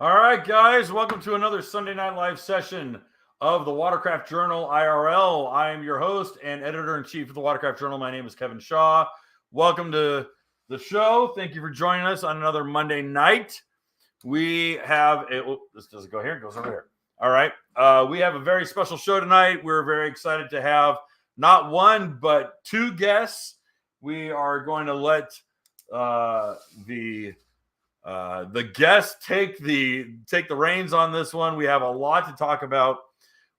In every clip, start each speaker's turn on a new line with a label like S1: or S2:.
S1: All right, guys, welcome to another Sunday Night Live session of the Watercraft Journal IRL. I am your host and editor-in-chief of the Watercraft Journal. My name is Kevin Shaw. Welcome to the show. Thank you for joining us on another Monday night. We have this doesn't go here, it goes over here. All right. We have a very special show tonight. We're very excited to have not one, but two guests. We are going to let the guests take the reins on this one. We have a lot to talk about.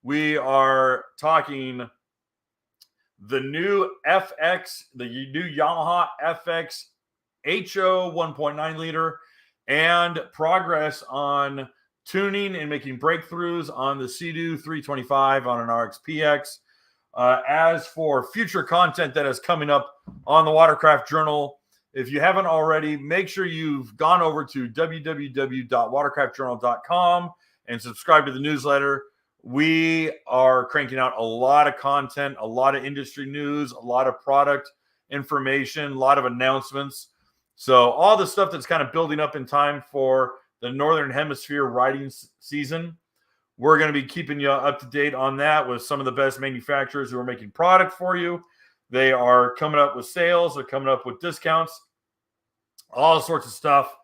S1: We are talking the new Yamaha FX HO 1.9 liter and progress on tuning and making breakthroughs on the Sea-Doo 325 on an RX-PX. As for future content that is coming up on the Watercraft Journal, if you haven't already, make sure you've gone over to www.watercraftjournal.com and subscribe to the newsletter. We are cranking out a lot of content, a lot of industry news, a lot of product information, a lot of announcements. So all the stuff that's kind of building up in time for the Northern Hemisphere riding season. We're going to be keeping you up to date on that with some of the best manufacturers who are making product for you. They are coming up with sales. They're coming up with discounts, all sorts of stuff.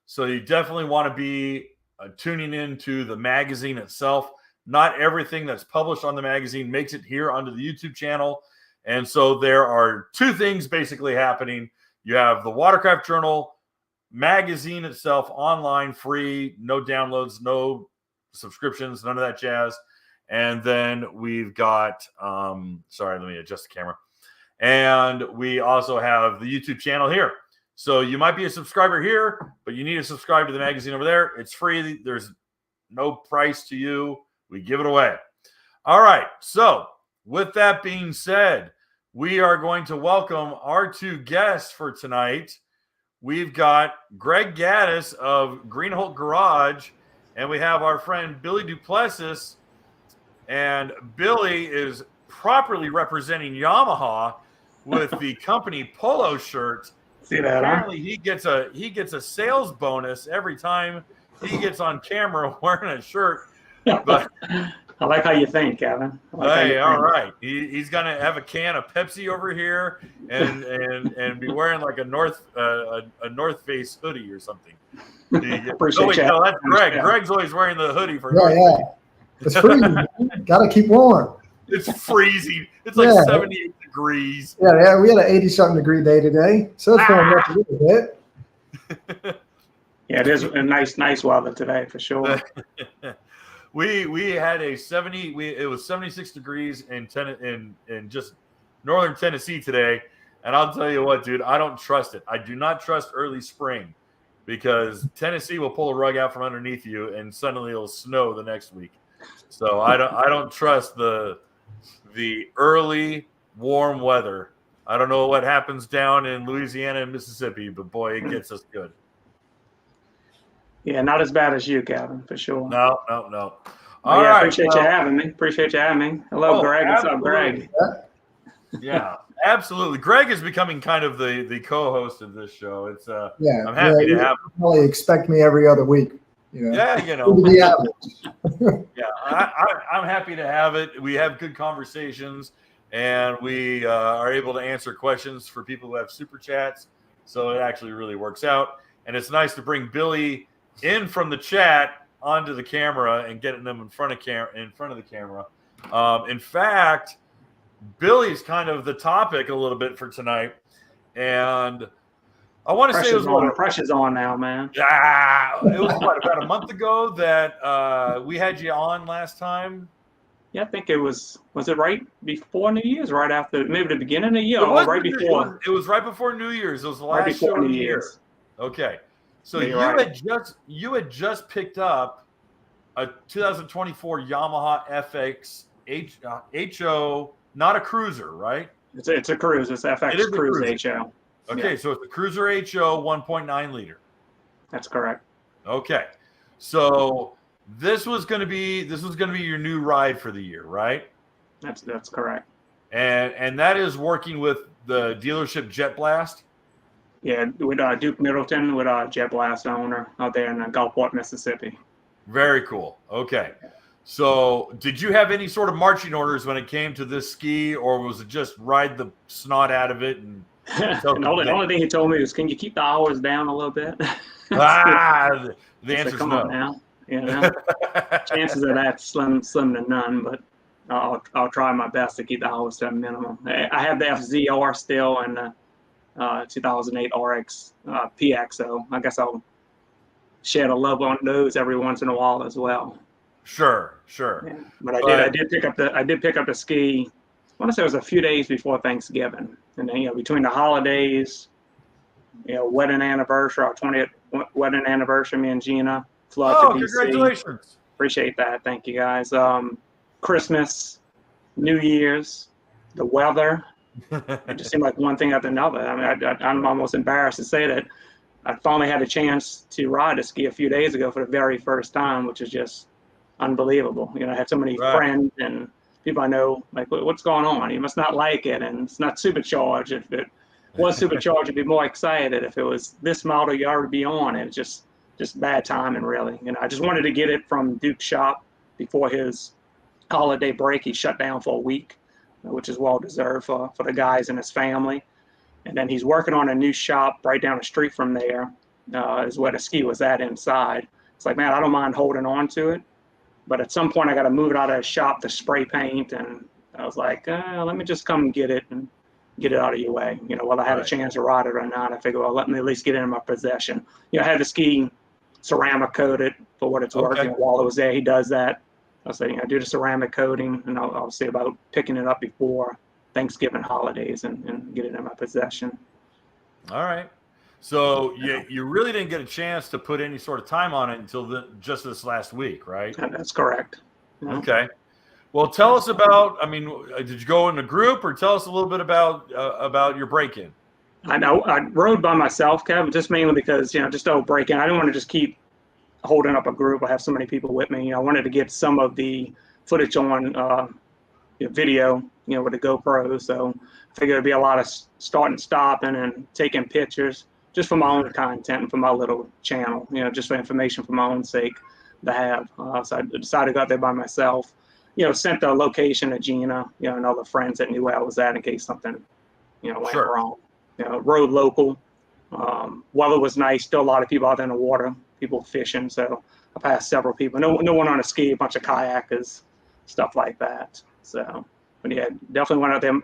S1: So you definitely want to be tuning into the magazine itself. Not everything that's published on the magazine makes it here onto the YouTube channel. And so there are two things basically happening. You have the Watercraft Journal magazine itself online, free, no downloads, no subscriptions, none of that jazz. And then we've got, sorry, let me adjust the camera. And we also have the YouTube channel here. So you might be a subscriber here, but you need to subscribe to the magazine over there. It's free. There's no price to you. We give it away. All right. So with that being said, we are going to welcome our two guests for tonight. We've got Greg Gaddis of Greenholt Garage, and we have our friend Billy Duplessis. And Billy is properly representing Yamaha with the company polo shirt.
S2: See that?
S1: Apparently, he gets a sales bonus every time he gets on camera wearing a shirt. But
S2: I like how you think, Kevin.
S1: Hey, all right. He's gonna have a can of Pepsi over here and be wearing like a North Face hoodie or something.
S2: Appreciate
S1: no, that's Greg. Yeah. Greg's always wearing the hoodie for
S3: yeah. It's freezing. Gotta keep warm.
S1: It's freezing. It's like 78 degrees.
S3: Yeah, we had an 80-something degree day today, so it's going up a little bit.
S2: Yeah, it is a nice weather today for sure.
S1: We had a 70. It was 76 degrees in just northern Tennessee today, and I'll tell you what, dude, I don't trust it. I do not trust early spring because Tennessee will pull a rug out from underneath you, and suddenly it'll snow the next week. So I don't trust the early warm weather. I don't know what happens down in Louisiana and Mississippi, but boy, it gets us good.
S2: Yeah, not as bad as you, Kevin, for sure.
S1: No.
S2: All right. Appreciate you having me. Hello, Greg. What's up, Greg?
S1: Yeah, absolutely. Greg is becoming kind of the co-host of this show. It's I'm happy to have him.
S3: Probably expect me every other week. You know?
S1: Yeah, you know. Yeah, I'm happy to have it. We have good conversations, and we are able to answer questions for people who have super chats. So it actually really works out, and it's nice to bring Billy in from the chat onto the camera and getting them in front of the camera. In fact, Billy's kind of the topic a little bit for tonight, and I want to say
S2: pressure's on now, man.
S1: Yeah, it was about a month ago that we had you on last time.
S2: Yeah, I think it was it right before New Year's, right after, maybe the beginning of the year, or right before?
S1: It was right before New Year's. It was the last show of the year. Okay. So you had just picked up a 2024 Yamaha FX HO, not a cruiser, right?
S2: It's a cruiser. It's FX Cruiser HO.
S1: Okay, yeah. So it's the Cruiser HO 1.9 liter.
S2: That's correct.
S1: Okay, so this was going to be your new ride for the year, right?
S2: That's correct.
S1: And that is working with the dealership Jet Blast.
S2: Yeah, with Duke Middleton, with Jet Blast owner out there in Gulfport, Mississippi.
S1: Very cool. Okay. So did you have any sort of marching orders when it came to this ski, or was it just ride the snot out of it? And
S2: And the only thing he told me was, can you keep the hours down a little bit?
S1: the answer is
S2: come
S1: no.
S2: on now. You know, chances of that slim to none, but I'll try my best to keep the hours to a minimum. I have the FZR still and the 2008 RX PXO. I guess I'll shed a love on those every once in a while as well.
S1: Sure.
S2: Yeah. But I did pick up the ski. I want to say it was a few days before Thanksgiving, and then between the holidays, wedding anniversary, our 20th wedding anniversary, me and Gina flew out to DC.
S1: Congratulations!
S2: Appreciate that. Thank you guys. Christmas, New Year's, the weather. It just seemed like one thing after another. I mean, I'm almost embarrassed to say that I finally had a chance to ride a ski a few days ago for the very first time, which is just unbelievable. I had so many friends and people I know, like, what's going on? You must not like it, and it's not supercharged. If it was supercharged, I'd be more excited. If it was this model, you already be on it. It's just bad timing, really. I just wanted to get it from Duke's shop before his holiday break. He shut down for a week, which is well deserved for the guys and his family. And then he's working on a new shop right down the street from there, is where the ski was at inside. It's like, man, I don't mind holding on to it, but at some point I got to move it out of the shop to spray paint. And I was like, let me just come get it and get it out of your way. Whether I had a chance to ride it or not, I figured, well, let me at least get it in my possession. I had the ski ceramic coated for what it's worth. While it was there, he does that. I was saying, do the ceramic coating, and I'll see about picking it up before Thanksgiving holidays and get it in my possession.
S1: All right. So you really didn't get a chance to put any sort of time on it until just this last week, right?
S2: That's correct. Yeah.
S1: Okay. Well, tell us about, did you go in a group, or tell us a little bit about your break-in?
S2: I know I rode by myself, Kevin, just mainly because, just break-in. I didn't want to just keep holding up a group. I have so many people with me. I wanted to get some of the footage on video, with the GoPro. So I figured it'd be a lot of starting and stopping and taking pictures just for my own content and for my little channel, just for information for my own sake to have. So I decided to go out there by myself, sent the location to Gina, and other friends that knew where I was at in case something, went wrong. Rode local. Weather was nice. Still a lot of people out there in the water, people fishing. So I passed several people. No one on a ski, a bunch of kayakers, stuff like that. So, but yeah, definitely went out there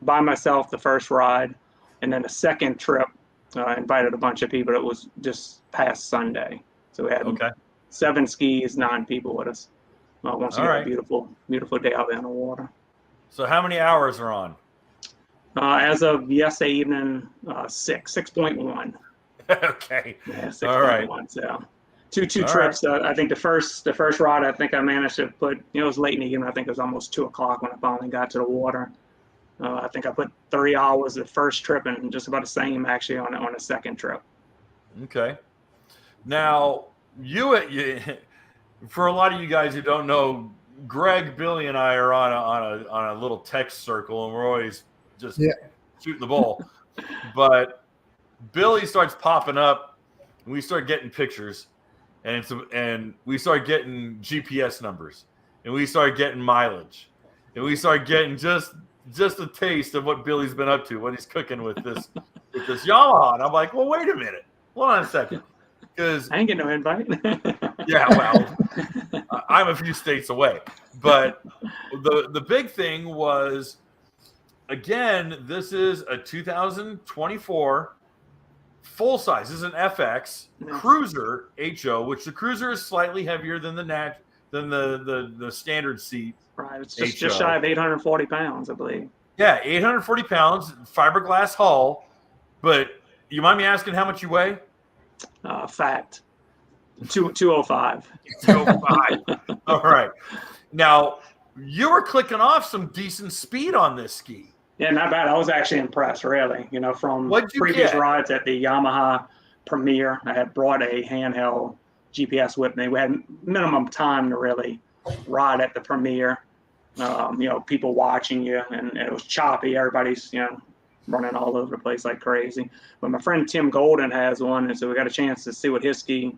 S2: by myself the first ride, and then the second trip, invited a bunch of people. It was just past Sunday, so we had 7 skis, 9 people with us. Once again, a beautiful day out there in the water.
S1: So how many hours are on?
S2: As of yesterday evening, 6.1.
S1: Okay.
S2: Yeah, 6.1. So two trips. I think the first ride, I think I managed to put, it was late in the evening. I think it was almost 2:00 when I finally got to the water. I think I put 3 hours the first trip and just about the same actually on the second trip.
S1: Okay. Now, you for a lot of you guys who don't know, Greg, Billy, and I are on a little text circle, and we're always just shooting the ball. But Billy starts popping up, and we start getting pictures, and we start getting GPS numbers, and we start getting mileage, and we start getting just a taste of what Billy's been up to, what he's cooking with this Yamaha. And I'm like, well, wait a minute, hold on a second, because
S2: I ain't getting no invite.
S1: Yeah, well, I'm a few states away, but the big thing was, again, this is a 2024 full size. This is an FX Cruiser HO, which the Cruiser is slightly heavier than the standard seat.
S2: Right, it's just shy of 840 pounds, I believe.
S1: Yeah, 840 pounds, fiberglass hull. But you mind me asking how much you weigh?
S2: Fact. 205.
S1: 205. All right. Now, you were clicking off some decent speed on this ski.
S2: Yeah, not bad. I was actually impressed, really. From previous rides at the Yamaha Premier, I had brought a handheld GPS with me. We had minimum time to really ride at the Premier. People watching you, and it was choppy. Everybody's, running all over the place like crazy. But my friend Tim Golden has one, and so we got a chance to see what his ski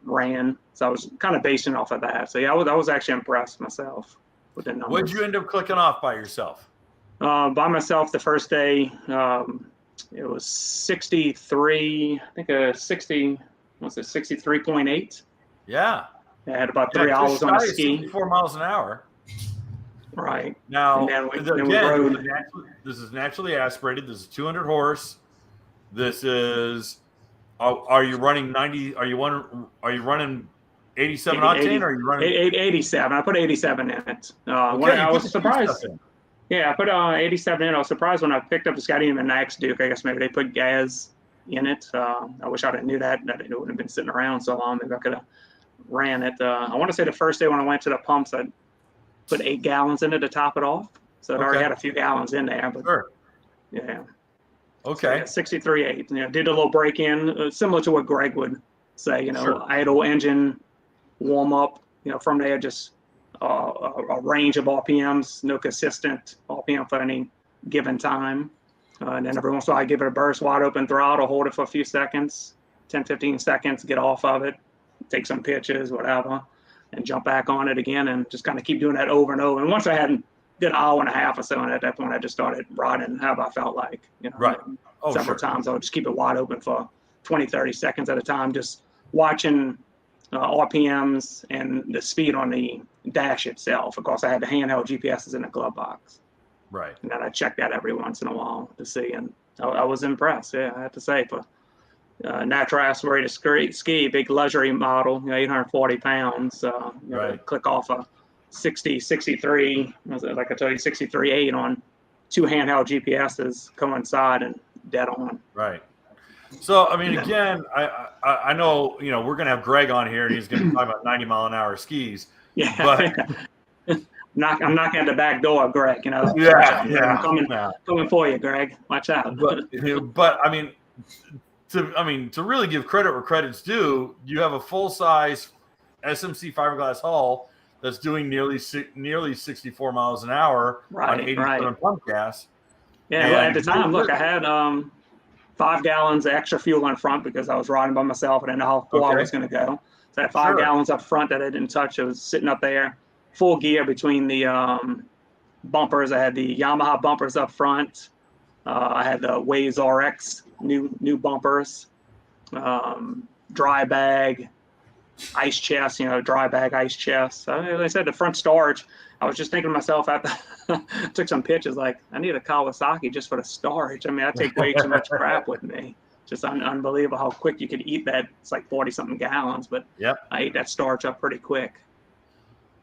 S2: ran. So I was kind of basing off of that. So yeah, I was actually impressed myself with the numbers.
S1: What did you end up clicking off by yourself?
S2: By myself the first day, it was 63, I think 63.8.
S1: Yeah.
S2: I had about 3 hours on a ski.
S1: 64 miles an hour.
S2: Right.
S1: Now,
S2: then we
S1: again, this is naturally aspirated. This is 200 horse. This is. Are you running 90? Are you running 87 octane? Or are you running
S2: 87? I put 87 in it.
S1: Okay,
S2: I was surprised. Yeah, I put 87 in. I was surprised when I picked up the Scotty and Max Duke. I guess maybe they put gas in it. I wish I'd have knew that. It wouldn't have been sitting around so long. Maybe I could have ran it. I want to say the first day when I went to the pumps, I put 8 gallons in it to top it off. So it already had a few gallons in there. But
S1: sure.
S2: Yeah.
S1: Okay.
S2: So, yeah, 63.8. You know, did a little break in, similar to what Greg would say. You know,
S1: sure.
S2: idle engine, warm up. You know, from there just a range of RPMs, no consistent RPM for any given time. And then every once in a while I give it a burst, wide open throttle, hold it for a few seconds, 10, 15 seconds, get off of it, take some pitches, whatever, and jump back on it again and just kind of keep doing that over and over. And once I had did an hour and a half or so, and at that point I just started riding however I felt like. You know,
S1: right.
S2: Several times I would just keep it wide open for 20, 30 seconds at a time, just watching RPMs and the speed on the dash itself. Of course, I had the handheld GPSs in the glove box.
S1: Right.
S2: And then I check that every once in a while to see. And I was impressed, yeah, I have to say. For natural aspirated ski, big luxury model, 840 pounds.
S1: Right.
S2: Click off a 63, like I told you, 63.8 on 2 handheld GPSs coincide and dead on.
S1: Right. So, I mean, again, I know, we're going to have Greg on here and he's going to talk about 90-mile-an-hour skis.
S2: Yeah.
S1: But
S2: I'm knocking at the back door, Greg,
S1: Yeah.
S2: I'm coming for you, Greg. Watch out.
S1: But I mean, to really give credit where credit's due, you have a full-size SMC fiberglass hull that's doing nearly 64 miles an hour on 87 pump gas.
S2: Yeah, well, at the time, look, I had 5 gallons of extra fuel on front because I was riding by myself and I didn't know how far I was going to go. So I had 5 gallons up front that I didn't touch. It was sitting up there, full gear between the bumpers. I had the Yamaha bumpers up front. I had the Waves RX new bumpers, dry bag, ice chest, dry bag ice chest. So, like I said, the front storage, I was just thinking to myself after I took some pictures, like, I need a Kawasaki just for the storage. I mean, I take way too much crap with me. Just unbelievable how quick you could eat that. It's like 40-something gallons, but I ate that storage up pretty quick.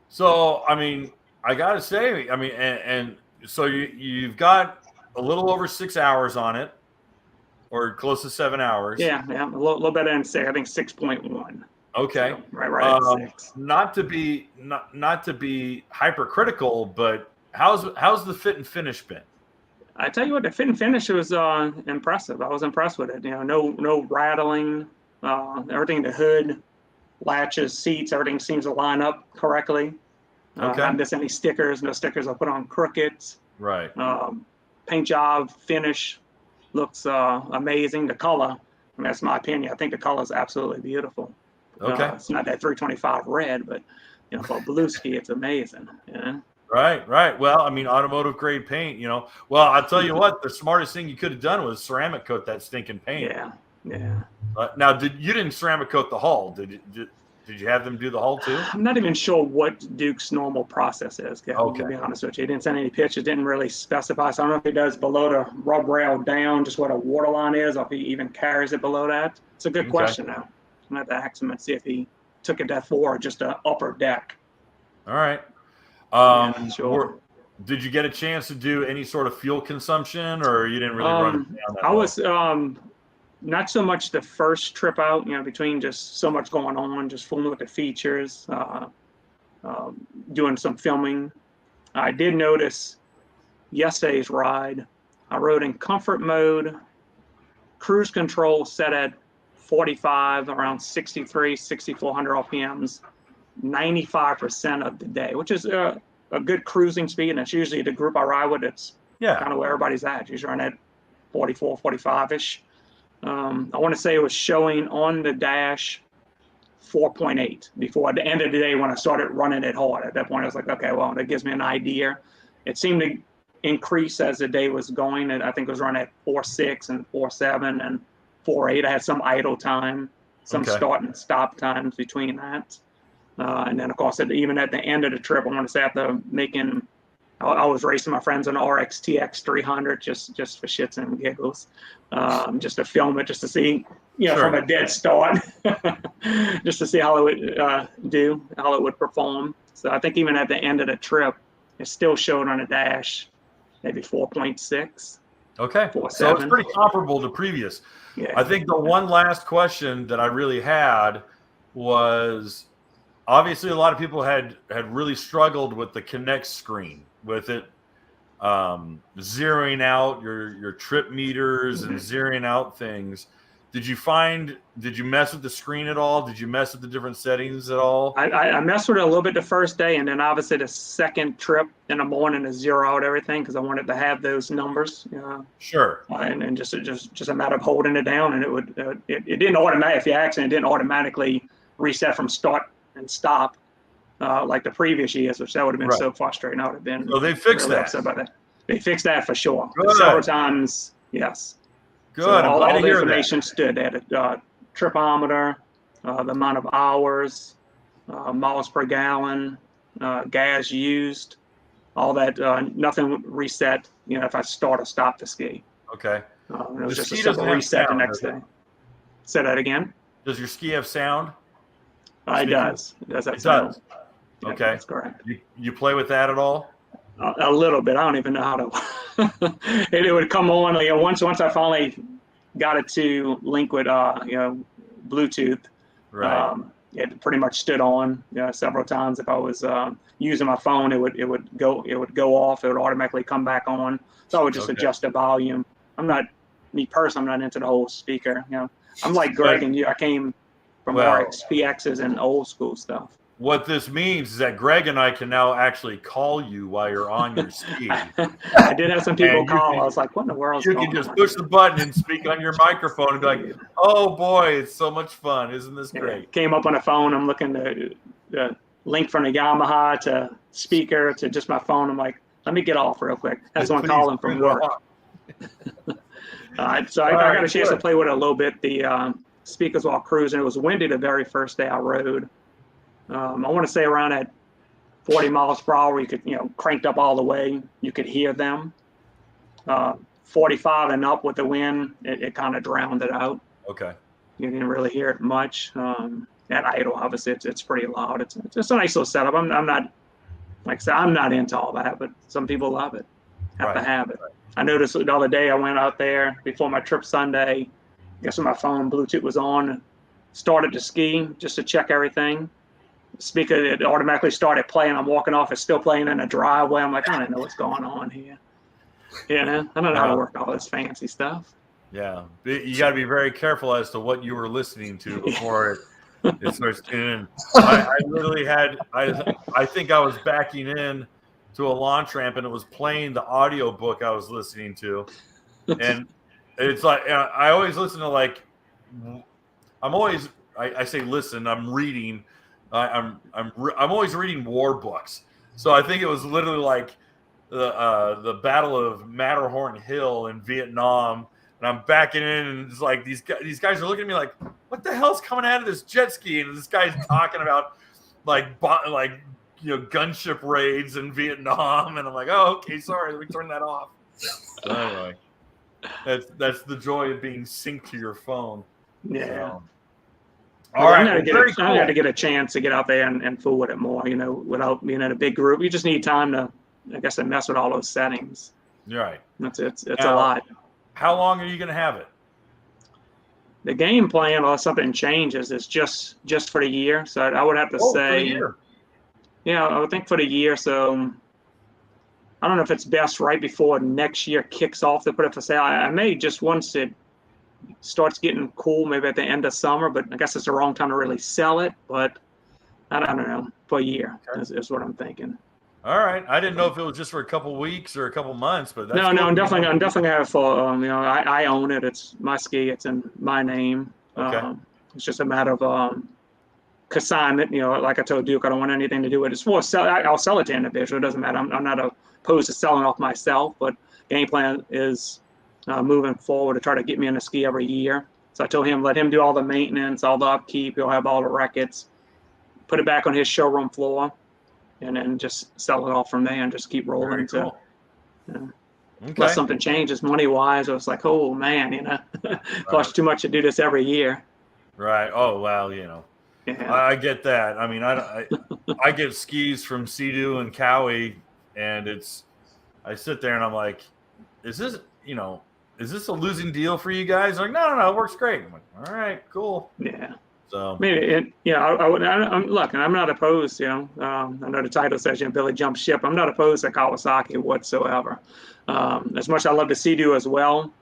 S1: So, I mean, I got to say, I mean, and so you've got a little over 6 hours on it, or close to 7 hours.
S2: Yeah, a little better than 6. I think 6.1.
S1: Okay.
S2: So, right at 6.
S1: Not to be hypercritical, but how's the fit and finish been?
S2: I tell you what, the fit and finish was impressive. I was impressed with it. No rattling. Everything, the hood, latches, seats, everything seems to line up correctly. Not miss any stickers. No stickers I put on crooked.
S1: Right.
S2: Paint job, finish looks amazing. The color, I mean, that's my opinion. I think the color is absolutely beautiful.
S1: Okay.
S2: It's not that 325 red, but for a blue ski, it's amazing. Yeah.
S1: Right. Well, I mean, automotive grade paint, Well, I'll tell you what, the smartest thing you could have done was ceramic coat that stinking paint.
S2: Yeah.
S1: Now, you didn't ceramic coat the hull? Did you have them do the hull too?
S2: I'm not even sure what Duke's normal process is, Kevin, to be honest with you. He didn't send any pictures, didn't really specify. So I don't know if he does below the rub rail down, just where the water line is, or if he even carries it below that. It's a good question, though. I'm going to have to ask him and see if he took it that far or just an upper deck.
S1: All right.
S2: Sure.
S1: Did you get a chance to do any sort of fuel consumption, or you didn't really run it down that
S2: I was not so much the first trip out, between just so much going on, just fooling with the features, doing some filming. I did notice yesterday's ride, I rode in comfort mode, cruise control set at 45, around 63, 6,400 RPMs, 95% of the day, which is a good cruising speed. And it's usually the group I ride with. It's kind of where everybody's at. Usually around that 44, 45-ish. I want to say it was showing on the dash 4.8 before at the end of the day when I started running it hard. At that point, I was like, okay, well, that gives me an idea. It seemed to increase as the day was going, and I think it was running at 4.6 and 4.7 and 4.8. I had some idle time, some start and stop times between that. And then, of course, even at the end of the trip, I want to say after making, I was racing my friends on an RXTX 300 just for shits and giggles, just to film it, just to see, from a dead start, just to see how it would do, how it would perform. So I think even at the end of the trip, it still showed on the dash maybe 4.6.
S1: Okay,
S2: 4.7.
S1: so it's pretty comparable to previous.
S2: Yeah.
S1: I think the one last question that I really had was, obviously a lot of people had really struggled with the Connect screen, with it zeroing out your trip meters and zeroing out things. Did you mess with the screen at all? Did you mess with the different settings at all?
S2: I messed with it a little bit the first day, and then obviously the second trip in the morning to zero out everything because I wanted to have those numbers.
S1: Sure.
S2: And just a matter of holding it down, and it didn't automatically, if you accident, it didn't automatically reset from start and stop like the previous years, which that would have been so frustrating. I would have been.
S1: So they fixed
S2: really
S1: that.
S2: upset about that. They fixed that for sure.
S1: Good.
S2: Several times, yes.
S1: Good.
S2: So all the
S1: hear
S2: information stood. They had a tripometer, the amount of hours, miles per gallon, gas used, all that. Nothing would reset. If I start or stop the ski.
S1: Okay.
S2: It was just a simple reset the next day. Say that again.
S1: Does your ski have sound?
S2: It does. It does have
S1: It
S2: sound.
S1: does.
S2: Yeah,
S1: Okay.
S2: that's correct.
S1: You play with that at all?
S2: A little bit. I don't even know how to. It would come on. Once I finally got it to link with Bluetooth.
S1: Right.
S2: It pretty much stood on several times. If I was using my phone, it would go off. It would automatically come back on. So I would just adjust the volume. I'm not into the whole speaker. I'm like Greg and you. I came from RXPXs and old school stuff.
S1: What this means is that Greg and I can now actually call you while you're on your ski.
S2: I did have some people call. I was like, what in the world?
S1: You can just push the button and speak on your microphone and be like, oh boy, it's so much fun. Isn't this great?
S2: Came up on the phone. I'm looking to link from the Yamaha to speaker to just my phone. I'm like, let me get off real quick. That's one calling from work. So I got a chance to play with it a little bit. The speakers while cruising. It was windy the very first day I rode. I want to say around at 40 miles per hour, you could, cranked up all the way. You could hear them. 45 and up with the wind, it kind of drowned it out.
S1: Okay.
S2: You didn't really hear it much. At idle, obviously, it's pretty loud. It's a nice little setup. I'm not, like I said, I'm not into all that, but some people love it. Have to have it. I noticed the other day I went out there before my trip Sunday. I guess when my phone Bluetooth was on, started to ski just to check everything. Speaker, it automatically started playing. I'm walking off. It's still playing in a driveway. I'm like, I don't know what's going on here. I don't know how to work all this fancy stuff.
S1: Yeah, you got to be very careful as to what you were listening to before it starts in. I literally had. I think I was backing in to a launch ramp and it was playing the audio book I was listening to, and it's like I always listen to I say listen. I'm reading. I'm always reading war books, so I think it was literally like the Battle of Matterhorn Hill in Vietnam, and I'm backing in, and it's like these guys are looking at me like, what the hell's coming out of this jet ski? And this guy's talking about gunship raids in Vietnam, and I'm like, oh, okay, sorry, let me turn that off. So anyway, that's the joy of being synced to your phone.
S2: Yeah.
S1: So. All right,
S2: I'm going to get a chance to get out there and fool with it more, without being in a big group. You just need time to, I guess, mess with all those settings.
S1: You're right.
S2: It's a lot.
S1: How long are you going to have it?
S2: The game plan, unless something changes, is just for the year. So I would have to say,
S1: for the year.
S2: Yeah, I would think for the year. So I don't know if it's best right before next year kicks off to put it for sale. I may just once it starts getting cool, maybe at the end of summer, but I guess it's the wrong time to really sell it. But I don't know, for a year is what I'm thinking.
S1: All right. I didn't know if it was just for a couple weeks or a couple months, but that's
S2: No,
S1: cool.
S2: I'm definitely gonna have full. I own it. It's my ski. It's in my name.
S1: Okay.
S2: It's just a matter of consignment. Like I told Duke, I don't want anything to do with it. It's for sell. I'll sell it to individual. It doesn't matter. I'm not opposed to selling off myself, but game plan is moving forward to try to get me in a ski every year. So I told him, let him do all the maintenance, all the upkeep. He'll have all the records. Put it back on his showroom floor, and then just sell it off from there and just keep rolling.
S1: Very cool.
S2: Okay.
S1: Okay.
S2: Unless something changes money wise, it's like, oh man, costs too much to do this every year.
S1: Right. Oh well,
S2: Yeah.
S1: I get that. I mean, I get skis from Sea-Doo and Cowie, and I sit there and I'm like, is this a losing deal for you guys? They're like, no, it works great. I'm like, all right, cool.
S2: Yeah.
S1: So
S2: Maybe look, I'm not opposed. I know the title says Billy jump ship. I'm not opposed to Kawasaki whatsoever. As much as I love the Sea-Doo as well,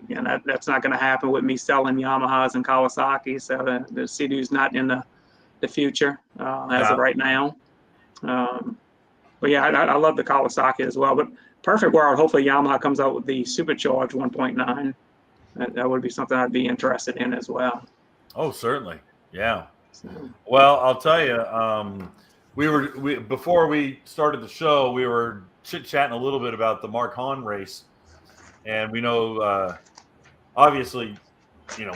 S2: that's not going to happen with me selling Yamahas and Kawasaki. So the Sea-Doo's not in the future as of right now. But yeah, I love the Kawasaki as well. But perfect world, hopefully Yamaha comes out with the supercharged 1.9. That would be something I'd be interested in as well.
S1: Oh, certainly. Yeah. Well, I'll tell you, we before we started the show, we were chit-chatting a little bit about the Mark Hahn race. And we know, obviously,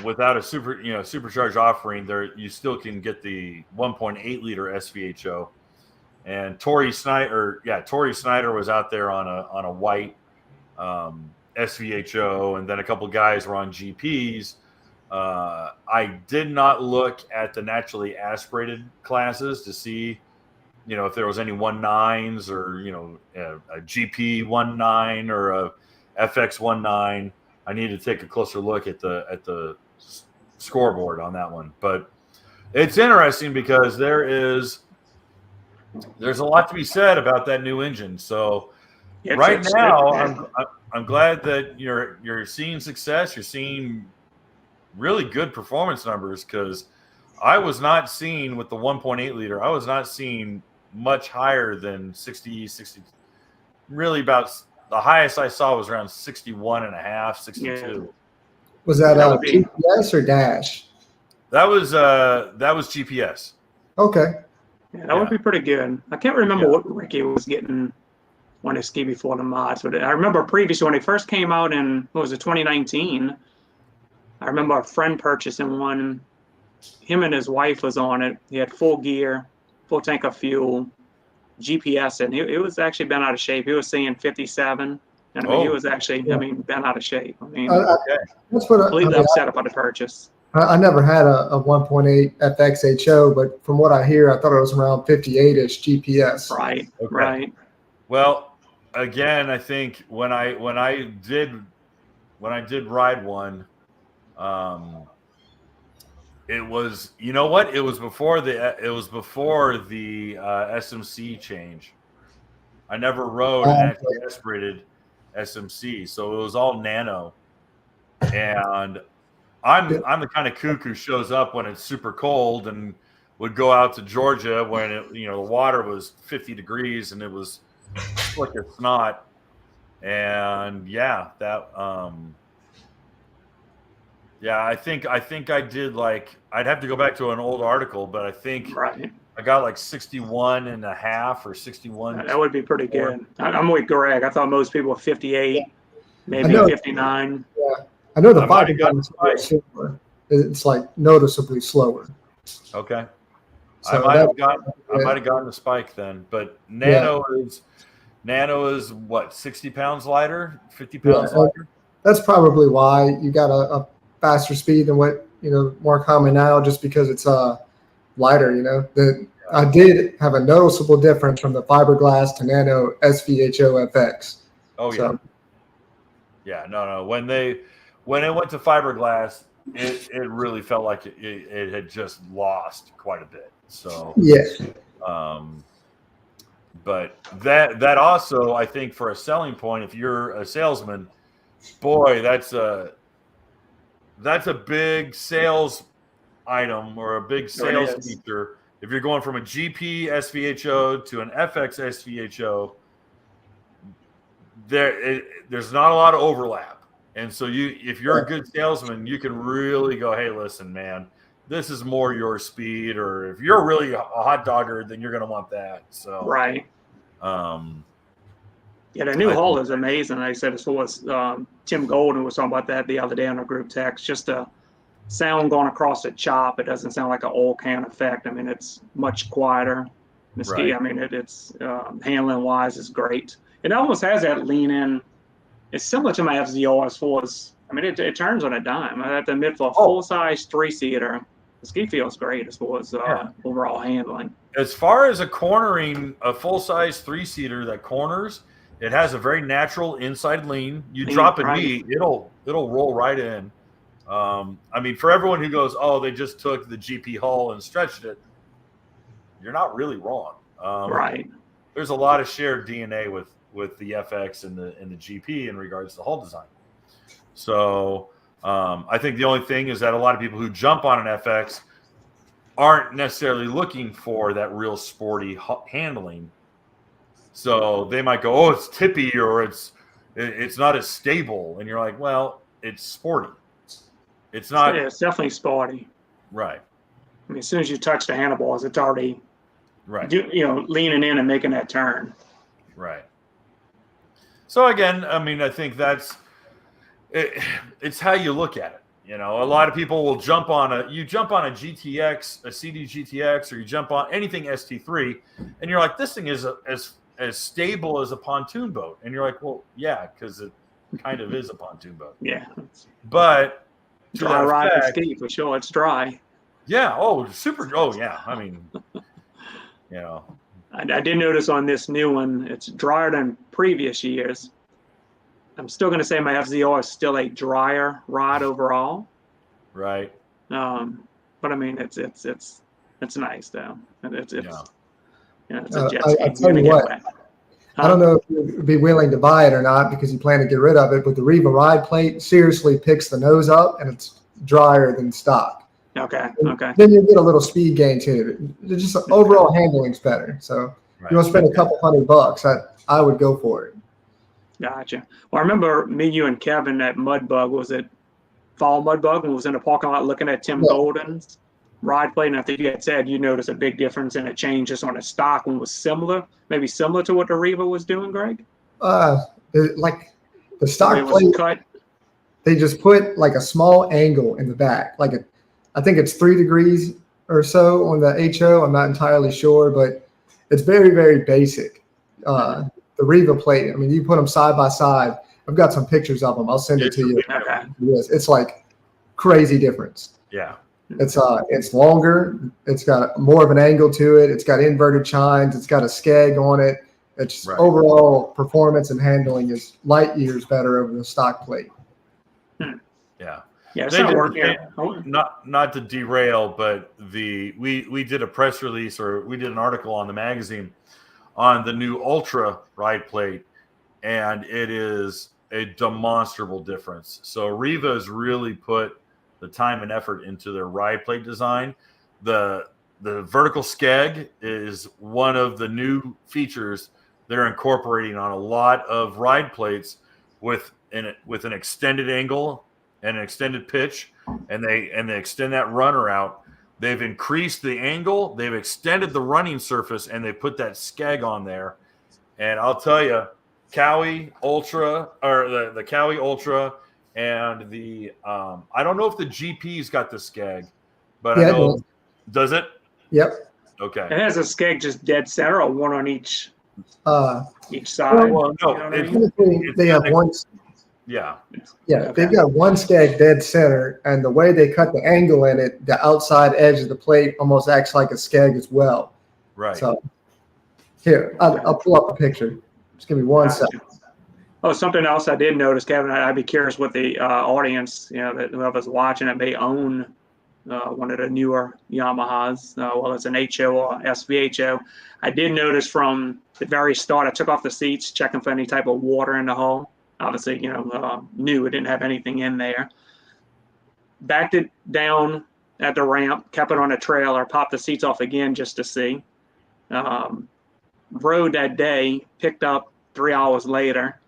S1: without a supercharged offering, you still can get the 1.8 liter SVHO. And Tori Snyder was out there on a white SVHO, and then a couple guys were on GPs. I did not look at the naturally aspirated classes to see, if there was any 1.9s or a GP 1.9 or a FX 1.9. I need to take a closer look at the scoreboard on that one. But it's interesting because there's a lot to be said about that new engine. So right now, I'm glad that you're seeing success. You're seeing really good performance numbers, because I was not seeing with the 1.8 liter. I was not seeing much higher than 60. Really, about the highest I saw was around 61 and a half, 62.
S2: Yeah.
S3: Was that GPS or dash?
S1: That was GPS.
S3: Okay.
S2: Yeah, that would be pretty good. I can't remember what Ricky was getting on his ski before the mods, but I remember previously when he first came out in, 2019, I remember a friend purchasing one. Him and his wife was on it. He had full gear, full tank of fuel, GPS, and it was actually been out of shape. He was saying 57, and he was actually, been out of shape.
S3: That's what
S2: completely upset about the purchase.
S3: I never had a 1.8 FX HO, but from what I hear, I thought it was around 58-ish GPS.
S2: Right,
S1: okay.
S2: Right.
S1: Well, again, I think when I did ride one, it was, it was before the SMC change. I never rode an actually aspirated SMC, so it was all nano. And I'm the kind of kook who shows up when it's super cold and would go out to Georgia when the water was 50 degrees and it was slick as snot. And I think I did, like, I'd have to go back to an old article, but I think I got like 61 and a half or 61.
S2: That would be pretty good. I'm with Greg. I thought most people were 58, maybe 59.
S3: Yeah. I know the fiberglass is slower. It's like noticeably slower.
S1: Okay.
S3: So
S1: I might have gotten the spike then, but nano is what, 60 pounds lighter, 50 pounds lighter?
S3: That's probably why you got a faster speed than what more common now, just because it's lighter. I did have a noticeable difference from the fiberglass to nano SVHO FX.
S1: Oh yeah. Yeah, no. When it went to fiberglass, it really felt like it had just lost quite a bit. So but that also, I think, for a selling point, if you're a salesman, boy, that's a big sales item or a big sales feature if you're going from a GP SVHO to an FX SVHO, there's not a lot of overlap. And so if you're a good salesman, you can really go, hey, listen, man, this is more your speed. Or if you're really a hot dogger, then you're going to want that. So
S2: right. Yeah, the new hull is amazing. Like I said, as far as Tim Golden was talking about that the other day on our group text, just the sound going across the chop. It doesn't sound like an oil can effect. I mean, it's much quieter.
S1: Right.
S2: I mean, it's handling wise is great. It almost has that lean in. It's similar to my FZO as far as, I mean, it turns on a dime. I have to admit, for a full size 3-seater, the ski feels great as far as overall handling.
S1: As far as a full size 3-seater that corners, it has a very natural inside lean. You drop a knee, it'll roll right in. I mean, for everyone who goes, oh, they just took the GP hull and stretched it, you're not really wrong.
S2: Right.
S1: There's a lot of shared DNA with the FX and the GP in regards to hull design. So I think the only thing is that a lot of people who jump on an FX aren't necessarily looking for that real sporty handling. So they might go, oh, it's tippy, or it's not as stable. And you're like, well, it's sporty. It's not.
S2: Yeah, it's definitely sporty.
S1: Right.
S2: I mean, as soon as you touch the handlebars, it's already
S1: right.
S2: Leaning in and making that turn.
S1: Right. So again, I mean, I think it's how you look at it. You know, a lot of people will jump on a GTX, a CD GTX, or you jump on anything ST3, and you're like, this thing is as stable as a pontoon boat. And you're like, well, yeah, because it kind of is a pontoon boat.
S2: Yeah.
S1: But
S2: dry ride and ski for sure. It's dry.
S1: Yeah. Oh, super. Oh, yeah. I mean,
S2: I did notice on this new one, it's drier than previous years. I'm still going to say my FZO is still a drier ride overall.
S1: Right.
S2: But I mean, it's nice though. It's a jet
S3: I
S2: ski.
S3: tell you what, I don't know if you'd be willing to buy it or not because you plan to get rid of it, but the Riva ride plate seriously picks the nose up and it's drier than stock.
S2: Okay.
S3: Then you get a little speed gain too. Just overall handling's better. So you want to spend a couple $100, I would go for it.
S2: Gotcha. Well, I remember me, you, and Kevin at Mudbug. Was it Fall Mudbug? And was in the parking lot looking at Tim Golden's ride plate. And I think you had said you noticed a big difference in it changes on a stock one was maybe similar to what the Riva was doing, Greg?
S3: Like the stock plate
S2: cut.
S3: They just put like a small angle in the back, I think it's 3 degrees or so on the HO. I'm not entirely sure, but it's very, very basic. The Riva plate, I mean, you put them side by side. I've got some pictures of them. I'll send it to you.
S2: Okay.
S3: Yes, it's like crazy difference.
S1: Yeah.
S3: It's longer. It's got more of an angle to it. It's got inverted chines. It's got a skeg on it. It's overall performance and handling is light years better over the stock plate.
S1: Yeah.
S2: Yeah, it's not working.
S1: Not to derail, but we did a press release, or we did an article on the magazine on the new Ultra ride plate, and it is a demonstrable difference. So Riva has really put the time and effort into their ride plate design. The vertical skeg is one of the new features they're incorporating on a lot of ride plates with an extended angle and an extended pitch, and they extend that runner out. They've increased the angle, they've extended the running surface, and they put that skeg on there. And I'll tell you, Cowie Ultra, or the Cowie Ultra, and the I don't know if the GP's got the skeg, but I know does it?
S3: Yep.
S1: Okay.
S2: It has a skeg just dead center, or one on each side.
S1: Well, no,
S3: they have one.
S1: Yeah.
S3: Yeah, they've got one skeg dead center, and the way they cut the angle in it, the outside edge of the plate almost acts like a skeg as well.
S1: Right.
S3: So here, I'll pull up a picture. Just give me one second.
S2: Oh, something else I did notice, Kevin. I'd be curious what the audience, that whoever's watching it may own one of the newer Yamahas, whether it's an HO or SVHO. I did notice from the very start, I took off the seats, checking for any type of water in the hull. Obviously, new, it didn't have anything in there. Backed it down at the ramp, kept it on a trailer, popped the seats off again just to see. Rode that day, picked up 3 hours later,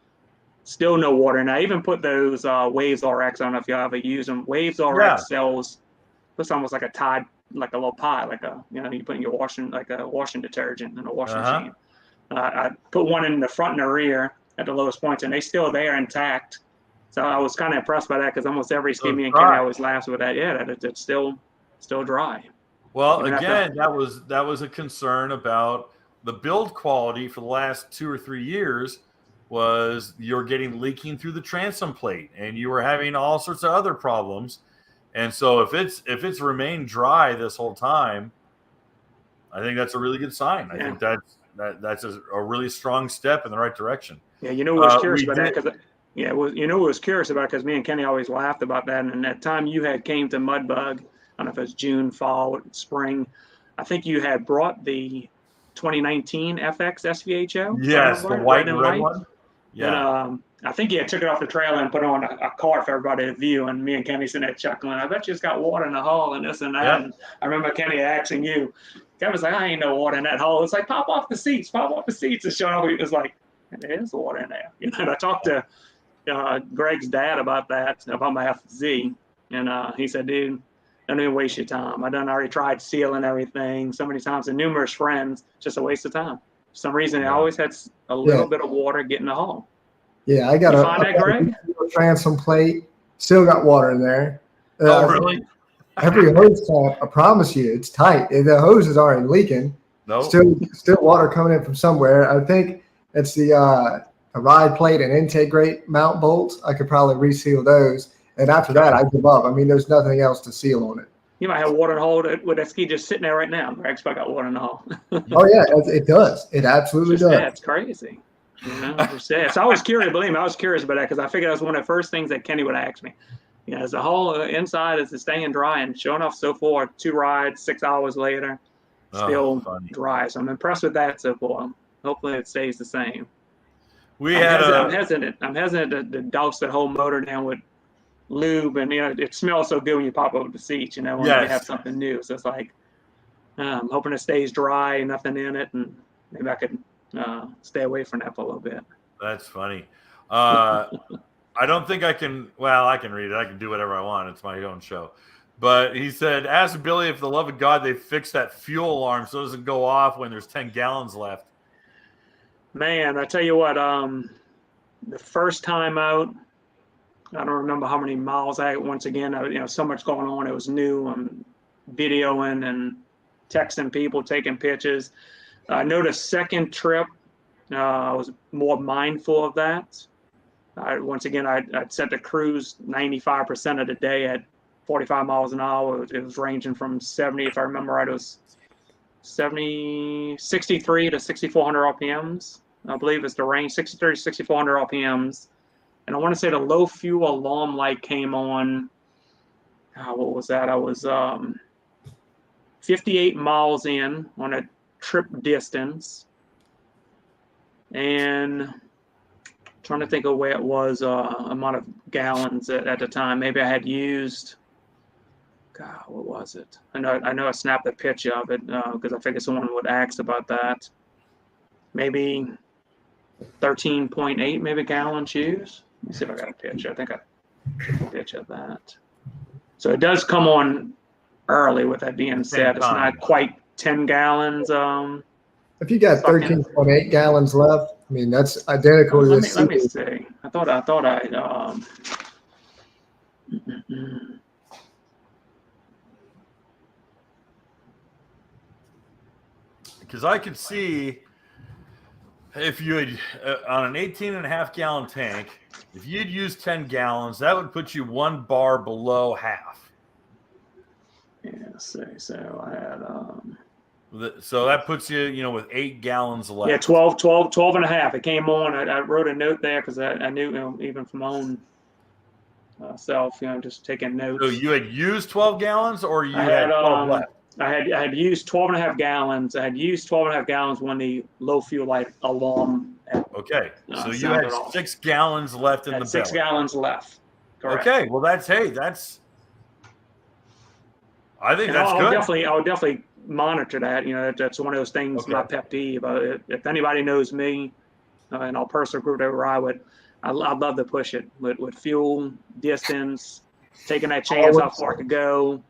S2: still no water. And I even put those Waves RX, I don't know if you ever use them. Waves RX sells, looks almost like a Tide, like a little pie, like a, you know, you put in your washing, like a washing detergent in a washing machine. I put one in the front and the rear at the lowest points, and they still there intact. So I was kind of impressed by that, because almost every ski me and Kenny always laughs with that. Yeah, that it's still dry.
S1: Well, again, that was a concern about the build quality for the last 2 or 3 years. Was you're getting leaking through the transom plate, and you were having all sorts of other problems. And so if it's remained dry this whole time, I think that's a really good sign. I think that's a really strong step in the right direction.
S2: Yeah, you know, I was curious about that, because was curious about, because me and Kenny always laughed about that. And that time you had came to Mudbug, I don't know if it was June, fall, spring. I think you had brought the 2019 FX SVHO.
S1: Yes, the white and red one. Yeah.
S2: And I think he had took it off the trailer and put it on a car for everybody to view. And me and Kenny sitting there chuckling. I bet you it's got water in the hull and this and that. Yep. And I remember Kenny asking you. Kenny was like, I ain't no water in that hull. It's like, pop off the seats. And Sean was like, there is water in there. You know, and I talked to Greg's dad about that, about my FZ. And he said, dude, don't even waste your time. I done already tried sealing everything so many times and numerous friends. Just a waste of time. For some reason, it always had a little bit of water getting the hull.
S3: Yeah, I got a transom plate. Still got water in there.
S1: Oh, really?
S3: Every hose clamp, I promise you, it's tight. The hoses aren't leaking.
S1: No.
S3: Still water coming in from somewhere. I think it's the ride plate and intake grate mount bolts. I could probably reseal those. And after that, I give up. I mean, there's nothing else to seal on it.
S2: You might have water in the hull with that ski just sitting there right now. Greg's probably got water in the hull.
S3: Oh, yeah, it does. It absolutely does.
S2: Yeah, it's crazy. You know, so I was curious, believe me, I was curious about that, because I figured that was one of the first things that Kenny would ask me. You know, is the hull inside, is it staying dry? And sure enough, so far, 2 rides, 6 hours later, still dry. So I'm impressed with that so far. Hopefully it stays the same. I'm hesitant to douse that whole motor down with lube, and you know, it smells so good when you pop over the seats, you know, when you have something new. So it's like, I'm hoping it stays dry, nothing in it, and maybe I could stay away from that for a little bit.
S1: That's funny. I don't think I can. Well, I can read it. I can do whatever I want. It's my own show. But he said, ask Billy if, for the love of God, they fix that fuel alarm so it doesn't go off when there's 10 gallons left.
S2: Man, I tell you what, the first time out, I don't remember how many miles I had. Once again, you know, so much going on. It was new. I'm videoing and texting people, taking pictures. I know the second trip, I was more mindful of that. Once again, I'd set the cruise 95% of the day at 45 miles an hour. It was ranging from 70, if I remember right, it was 63 to 6,400 RPMs. I believe it's the range, 63 to 6,400 RPMs. And I want to say the low fuel alarm light came on. What was that? I was 58 miles in on a trip distance. And trying to think of where it was, amount of gallons at the time. Maybe I had used, God, what was it? I know I snapped a picture of it because I figured someone would ask about that. Maybe 13.8 maybe gallons used. Let me see if I got a picture. I think I took a picture of that. So it does come on early. With that being said, it's not quite 10 gallons.
S3: If you got 13.8 gallons left, I mean, that's identical to this.
S2: Let me see. I thought
S1: because I could see if you had on an 18.5 gallon tank, if you'd used 10 gallons, that would put you 1 bar below half.
S2: Yeah, so I had
S1: so that puts you, you know, with 8 gallons left.
S2: Yeah, 12 and a half. It came on. I wrote a note there because I knew, you know, even from my own self, you know, just taking notes.
S1: So you had used 12 gallons, or you had 12 left?
S2: I had used 12 and a half gallons. I had used 12 and a half gallons when the low fuel light alarm.
S1: Okay, so you had 6 gallons left in the 6
S2: gallons left. Correct.
S1: Okay, well that's I think
S2: And
S1: that's good.
S2: I'll definitely monitor that. You know, that's one of those things.
S1: Okay.
S2: My pet peeve. If anybody knows me, in our personal group that we're I'd love to push it with fuel, distance, taking that chance how far I could go.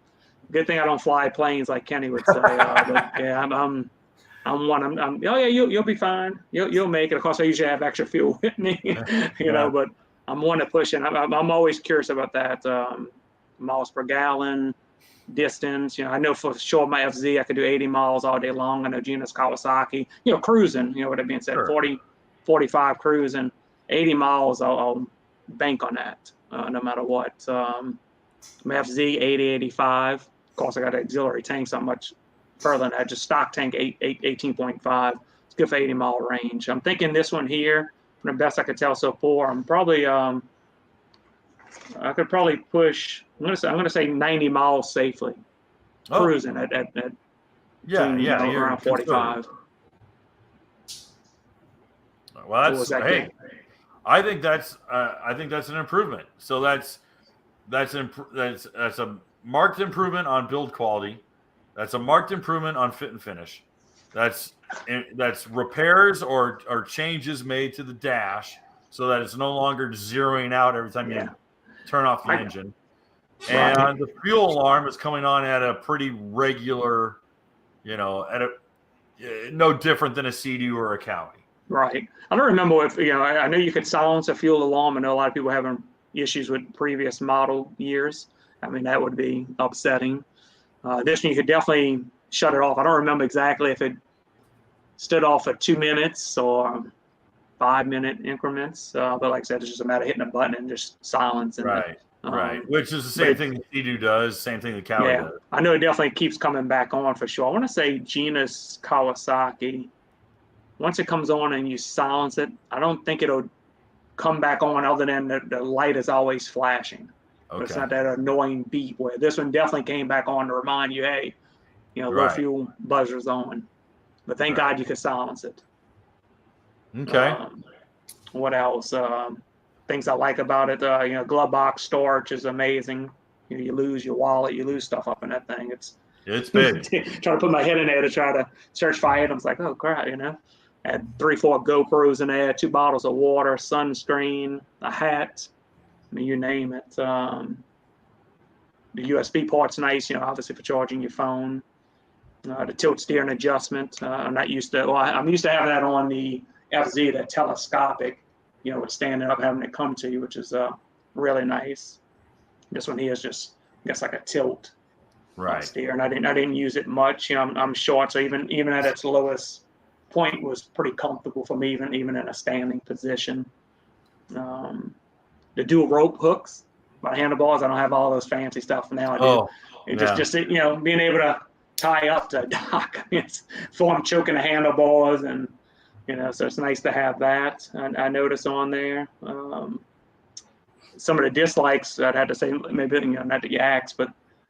S2: Good thing I don't fly planes like Kenny would say. But yeah, I'm oh yeah, you'll be fine. You'll make it. Of course, I usually have extra fuel with me, you know. But I'm one to push it. I'm always curious about that. Miles per gallon, distance. You know, I know for sure my FZ I could do 80 miles all day long. I know Gina's Kawasaki. You know, cruising. You know, what that being said,
S1: Sure.
S2: 40, 45 cruising, 80 miles. I'll bank on that no matter what. My FZ 80, 85. Of course, I got an auxiliary tank, so I'm much further than that. Just stock tank 18.5. It's good for 80-mile range. I'm thinking this one here, from the best I could tell so far, I'm probably I could probably push. I'm gonna say 90 miles safely, cruising at around 45.
S1: Well, I think that's an improvement. So that's a marked improvement on build quality. That's a marked improvement on fit and finish. That's repairs or changes made to the dash so that it's no longer zeroing out every time you turn off the engine. And the fuel alarm is coming on at a pretty regular, you know, no different than a CD or a Cowie.
S2: Right. I don't remember if, you know, I know you could silence a fuel alarm. I know a lot of people having issues with previous model years. I mean, that would be upsetting. This one, you could definitely shut it off. I don't remember exactly if it stood off for 2 minutes or 5-minute increments. But like I said, it's just a matter of hitting a button and just silencing it.
S1: Right. Which is the same thing the Sea-Doo does, same thing the Cowie does.
S2: I know it definitely keeps coming back on for sure. I want to say Gina's Kawasaki, once it comes on and you silence it, I don't think it'll come back on other than the light is always flashing. Okay. It's not that annoying beep where this one definitely came back on to remind you, hey, you know, low fuel buzzer's on. But thank God you could silence it.
S1: Okay.
S2: What else? Things I like about it, you know, glove box storage is amazing. You know, you lose your wallet, you lose stuff up in that thing. It's
S1: big.
S2: Trying to put my head in there to try to search for items, like, oh crap, you know. Had 3-4 GoPros in there, 2 bottles of water, sunscreen, a hat. I mean, you name it. The USB port's nice, you know, obviously for charging your phone. The tilt steering adjustment. I'm used to having that on the FZ, that telescopic, you know, with standing up, having it come to you, which is really nice. This one here is just, I guess, like a tilt steer, and I didn't use it much. You know, I'm short, so even at its lowest point was pretty comfortable for me, even in a standing position. The dual rope hooks, my handlebars, I don't have all those fancy stuff now. Just you know, being able to tie up to dock. I mean, it's form choking the handlebars, and you know, so it's nice to have that. I noticed on there. Some of the dislikes, I'd have to say, maybe, you know, not the yaks, but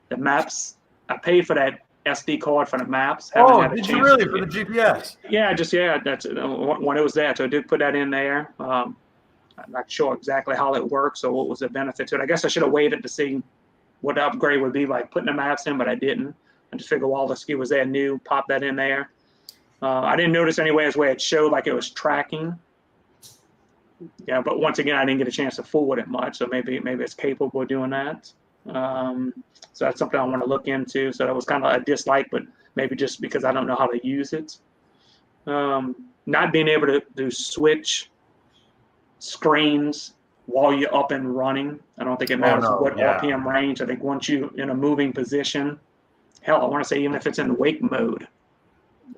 S2: the maps. I paid for that SD card for the maps.
S1: Did you really, for the GPS?
S2: Yeah, that's when it was there. So I did put that in there. I'm not sure exactly how it works or what was the benefit to it. I guess I should have waited to see what the upgrade would be like putting the maps in, but I didn't. I just figured while the ski was there new, pop that in there. I didn't notice anyways where it showed like it was tracking. Yeah, but once again, I didn't get a chance to fool with it much, so maybe it's capable of doing that. So that's something I want to look into. So that was kind of a dislike, but maybe just because I don't know how to use it. Not being able to switch screens while you're up and running. I don't think it matters what RPM range. I think once you're in a moving position, hell, I want to say even if it's in wake mode,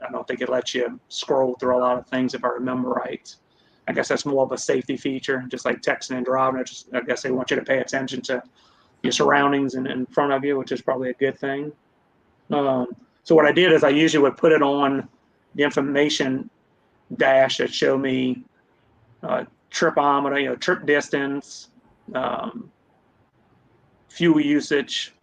S2: I don't think it lets you scroll through a lot of things if I remember right. I guess that's more of a safety feature, just like texting and driving. I guess they want you to pay attention to your surroundings and in front of you, which is probably a good thing. So what I did is I usually would put it on the information dash that show me tripometer, you know, trip distance, fuel usage,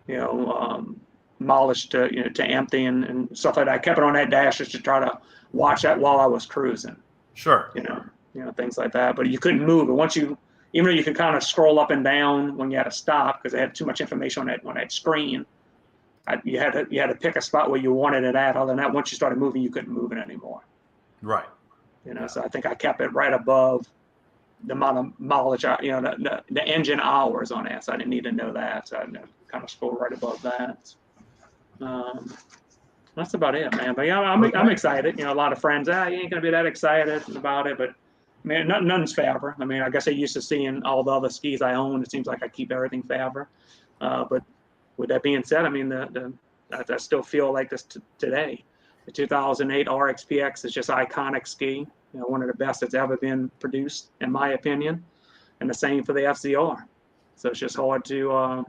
S2: you know, mileage to empty and stuff like that. I kept it on that dash just to try to watch that while I was cruising.
S1: Sure.
S2: You know, things like that. But you couldn't move. But once even though you could kind of scroll up and down when you had to stop because they had too much information on that screen, you had to pick a spot where you wanted it at. Other than that, once you started moving, you couldn't move it anymore.
S1: Right.
S2: So I think I kept it right above the amount of mileage, the engine hours on it. So I didn't need to know that. So I kind of scrolled right above that. That's about it, man. But yeah, I'm excited. A lot of friends, you ain't gonna be that excited about it, but I mean, nothing's Faber. I mean, I guess I used to seeing all the other skis I own. It seems like I keep everything Faber. But with that being said, I mean, I still feel like this today. The 2008 RXPX is just an iconic ski. One of the best that's ever been produced, in my opinion. And the same for the FZR. So it's just hard to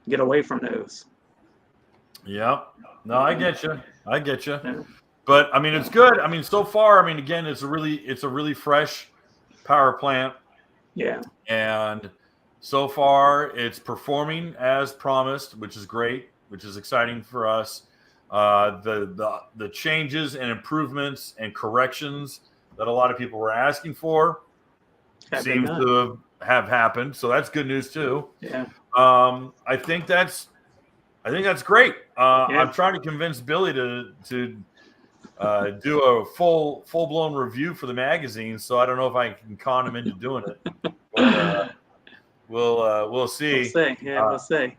S2: get away from those.
S1: Yeah. No, I get you.
S2: Yeah.
S1: But I mean, it's good. I mean, so far, I mean, again, it's a really fresh power plant.
S2: Yeah.
S1: And so far, it's performing as promised, which is great, which is exciting for us. The changes and improvements and corrections that a lot of people were asking for seems to have happened. So that's good news too.
S2: Yeah.
S1: I think that's great. I'm trying to convince Billy to do a full blown review for the magazine. So I don't know if I can con him into doing it. But, we'll see.
S2: We'll see. Yeah, we'll see.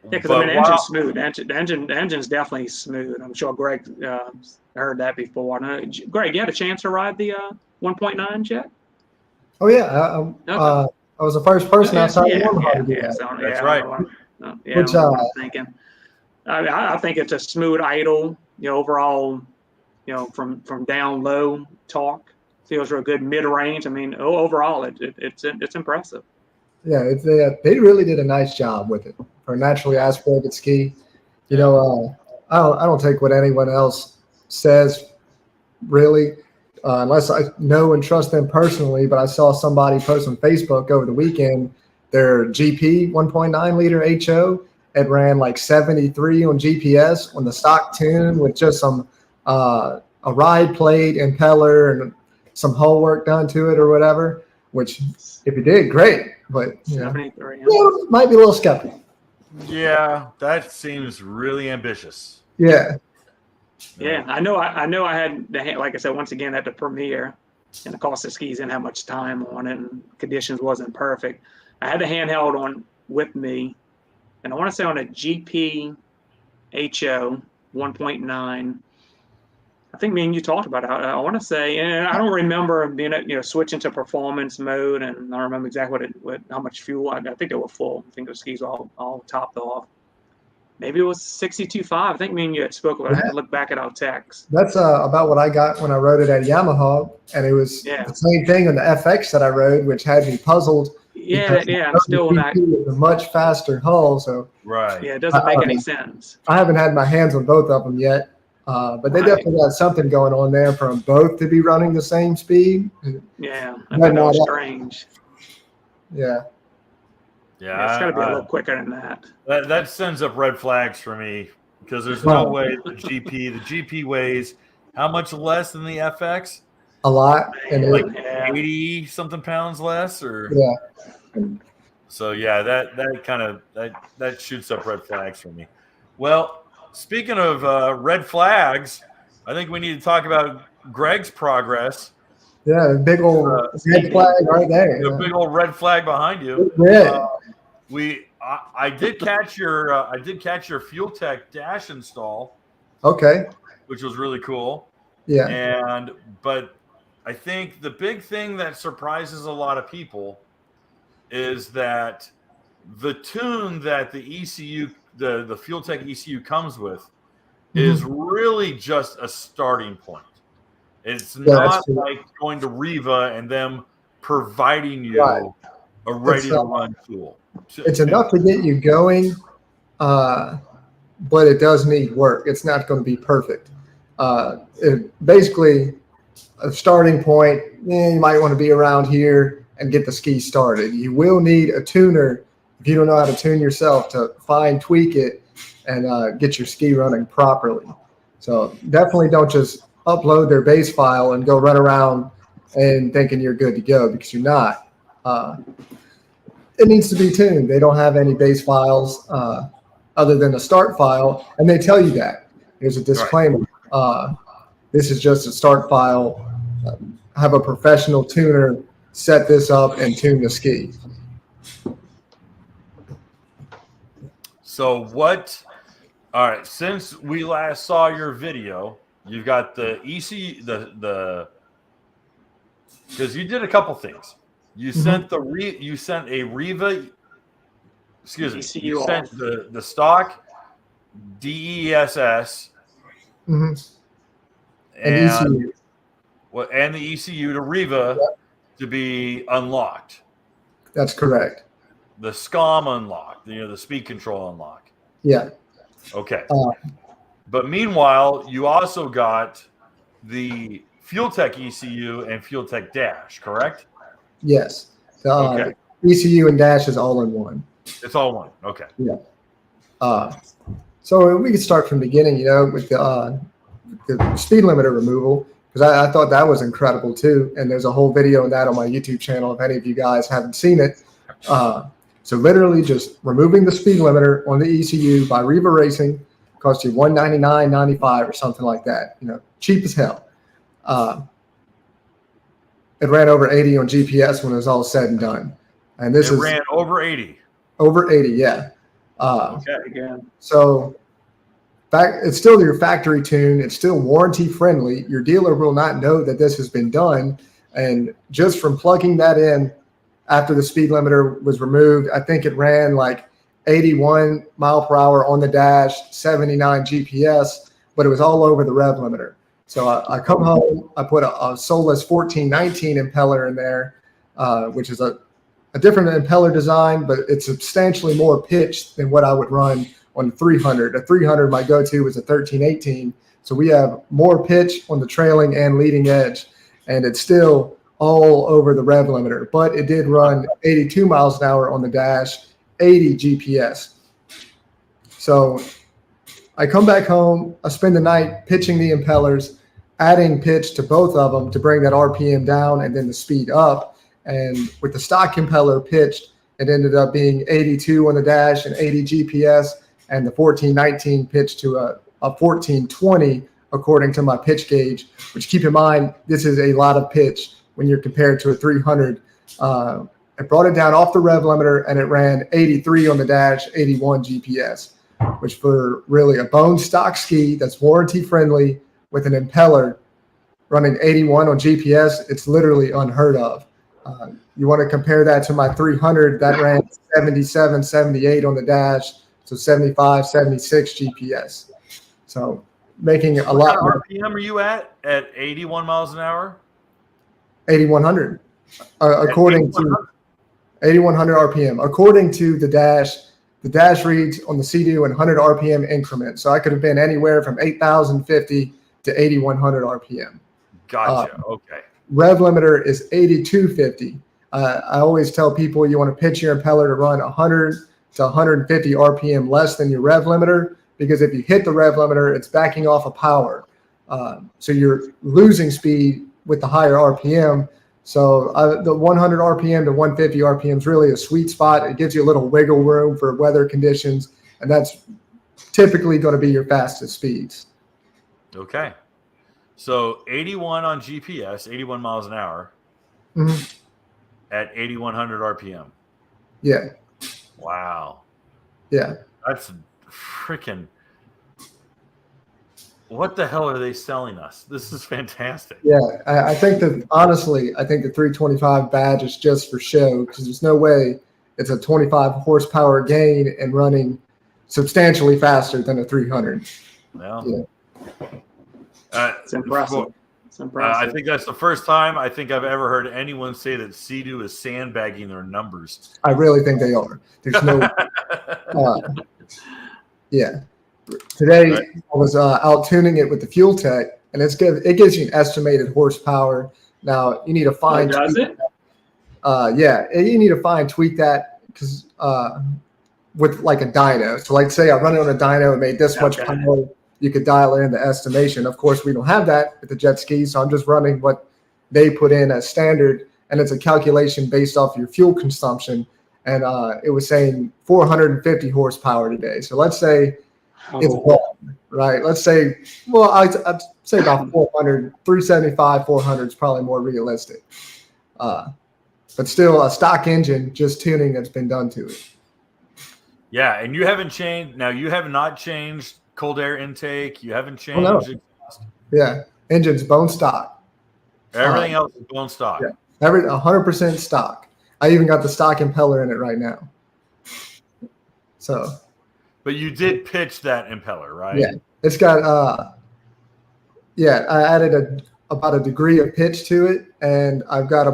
S2: Yeah, because I mean, the engine's smooth. The engine's definitely smooth. I'm sure Greg heard that before. Greg, you had a chance to ride the 1.9 jet?
S3: Oh yeah, I was the first person outside of Yamaha to do that.
S1: That's right.
S2: Which I'm thinking. I think it's a smooth idle. Overall, from down low torque, feels real good mid range. I mean, overall, it's impressive.
S3: Yeah, they really did a nice job with it for a naturally aspirated ski. I don't take what anyone else says really, unless I know and trust them personally. But I saw somebody post on Facebook over the weekend their GP 1.9 liter HO. It ran like 73 on GPS on the stock tune with just some a ride plate, impeller, and some hull work done to it or whatever. Which, if you did, great. But
S2: 73,
S3: might be a little skeptical.
S1: Yeah, that seems really ambitious.
S3: Yeah.
S2: Yeah, I know. I had like I said, once again at the premiere, and of course the skis didn't have much time on it, and conditions wasn't perfect. I had the handheld on with me, and I want to say on a GP HO 1.9. I think me and you talked about it. I want to say, and I don't remember being switching to performance mode, and I don't remember exactly how much fuel. I think they were full. I think the skis were all topped off. Maybe it was 62.5. I think me and you had spoke about it. I had to look back at our text.
S3: That's about what I got when I rode it at Yamaha, and it was the same thing on the FX that I rode, which had me puzzled.
S2: Yeah, I'm still not.
S3: With a much faster hull, so
S1: right.
S2: Yeah, it doesn't make any sense.
S3: I haven't had my hands on both of them yet. But they definitely got something going on there for them both to be running the same speed.
S2: Yeah, I think that was strange.
S3: Yeah.
S1: Yeah,
S2: it's got to be a little quicker than that.
S1: That sends up red flags for me because there's no way the GP weighs how much less than the FX?
S3: A lot, and
S1: like 80 something pounds less, or So yeah, that shoots up red flags for me. Well, speaking of red flags, I think we need to talk about Greg's progress.
S3: Yeah, big old red flag right there.
S1: The big old red flag behind you. I did catch your FuelTech dash install.
S3: Okay.
S1: Which was really cool.
S3: Yeah.
S1: But I think the big thing that surprises a lot of people is that the tune that the ECU, the FuelTech ECU comes with, is really just a starting point. It's not like going to Riva and them providing you a ready-to-run tool.
S3: It's enough to get you going, but it does need work. It's not going to be perfect. Basically, a starting point, you might want to be around here and get the ski started. You will need a tuner if you don't know how to tune yourself to tweak it and get your ski running properly. So definitely don't just upload their base file and go run around and thinking you're good to go, because you're not. It needs to be tuned. They don't have any base files. other than a start file, and they tell you that. Here's a disclaimer. This is just a start file. Have a professional tuner set this up and tune the ski.
S1: So what? All right. Since we last saw your video, you've got the ECU, because you did a couple things. You sent you sent a Riva. Excuse me.
S2: ECU
S1: You sent the stock DESS
S3: And
S1: and the ECU to Riva to be unlocked.
S3: That's correct.
S1: The SCOM unlocked, the speed control unlock.
S3: Yeah.
S1: Okay. But meanwhile, you also got the FuelTech ECU and FuelTech Dash, correct?
S3: Yes.
S1: Okay.
S3: ECU and dash is all in one.
S1: It's all one. Okay.
S3: Yeah. So we could start from the beginning, with the speed limiter removal, because I thought that was incredible too. And there's a whole video on that on my YouTube channel if any of you guys haven't seen it. So literally just removing the speed limiter on the ECU by Riva Racing cost you $199.95 or something like that. Cheap as hell. It ran over 80 on GPS when it was all said and done. And this
S1: ran over 80.
S3: Over 80, yeah.
S1: Okay.
S2: Again.
S3: So it's still your factory tune. It's still warranty friendly. Your dealer will not know that this has been done. And just from plugging that in after the speed limiter was removed, I think it ran like 81 mile per hour on the dash, 79 GPS, but it was all over the rev limiter. So I come home, I put a Solus 1419 impeller in there, which is a different impeller design, but it's substantially more pitched than what I would run on the 300. A 300, my go-to was a 1318. So we have more pitch on the trailing and leading edge, and it's still all over the rev limiter, but it did run 82 miles an hour on the dash, 80 GPS. So I come back home, I spend the night pitching the impellers, adding pitch to both of them to bring that RPM down and then the speed up. And with the stock impeller pitched, it ended up being 82 on the dash and 80 GPS, and the 1419 pitched to a 1420 according to my pitch gauge, which, keep in mind, this is a lot of pitch when you're compared to a 300. It brought it down off the rev limiter, and it ran 83 on the dash, 81 GPS, which for really a bone stock ski that's warranty friendly with an impeller running 81 on GPS, it's literally unheard of. You want to compare that to my 300 that ran 77, 78 on the dash, so 75, 76 GPS. So making a lot more.
S1: What RPM are you at 81 miles an hour?
S3: 8,100, according to 8,100 RPM. According to the dash reads on the CDU in 100 RPM increments. So I could have been anywhere from 8,050 to 8,100 RPM.
S1: Gotcha. Okay.
S3: Rev limiter is 8,250. I always tell people you want to pitch your impeller to run 100 to 150 RPM less than your rev limiter, because if you hit the rev limiter, it's backing off of power. So you're losing speed with the higher RPM. So the 100 RPM to 150 RPM is really a sweet spot. It gives you a little wiggle room for weather conditions, and that's typically going to be your fastest speeds.
S1: Okay. So 81 on GPS, 81 miles an hour at 8,100 RPM.
S3: Yeah.
S1: Wow.
S3: Yeah.
S1: That's freaking. What the hell are they selling us? This is fantastic.
S3: Yeah, I think that, honestly, I think the 325 badge is just for show, because there's no way it's a 25 horsepower gain and running substantially faster than a 300.
S1: Well,
S3: yeah.
S2: It's impressive. It's impressive.
S1: I think that's the first time I think I've ever heard anyone say that Sea-Doo is sandbagging their numbers.
S3: I really think they are. There's no yeah. Today, I was out tuning it with the FuelTech, and it gives you an estimated horsepower. Now, you need to fine
S2: does
S3: tweak
S2: it?
S3: Yeah, you need to fine tweak that, because with like a dyno. So like say I run it on a dyno and made this much power, you could dial in the estimation. Of course, we don't have that with the jet skis, so I'm just running what they put in as standard, and it's a calculation based off your fuel consumption. and it was saying 450 horsepower today. So let's say it's wrong, right? Let's say, well, I'd say about 400, 375, 400 is probably more realistic. But still, a stock engine, just tuning that's been done to it.
S1: Yeah, and you haven't changed. Now, you have not changed cold air intake. You haven't changed.
S3: Oh, no. Yeah, engine's bone stock.
S1: Everything else is bone stock.
S3: Yeah, 100% stock. I even got the stock impeller in it right now. So.
S1: But you did pitch that impeller, right?
S3: Yeah, it's got. Yeah, I added about a degree of pitch to it, and I've got to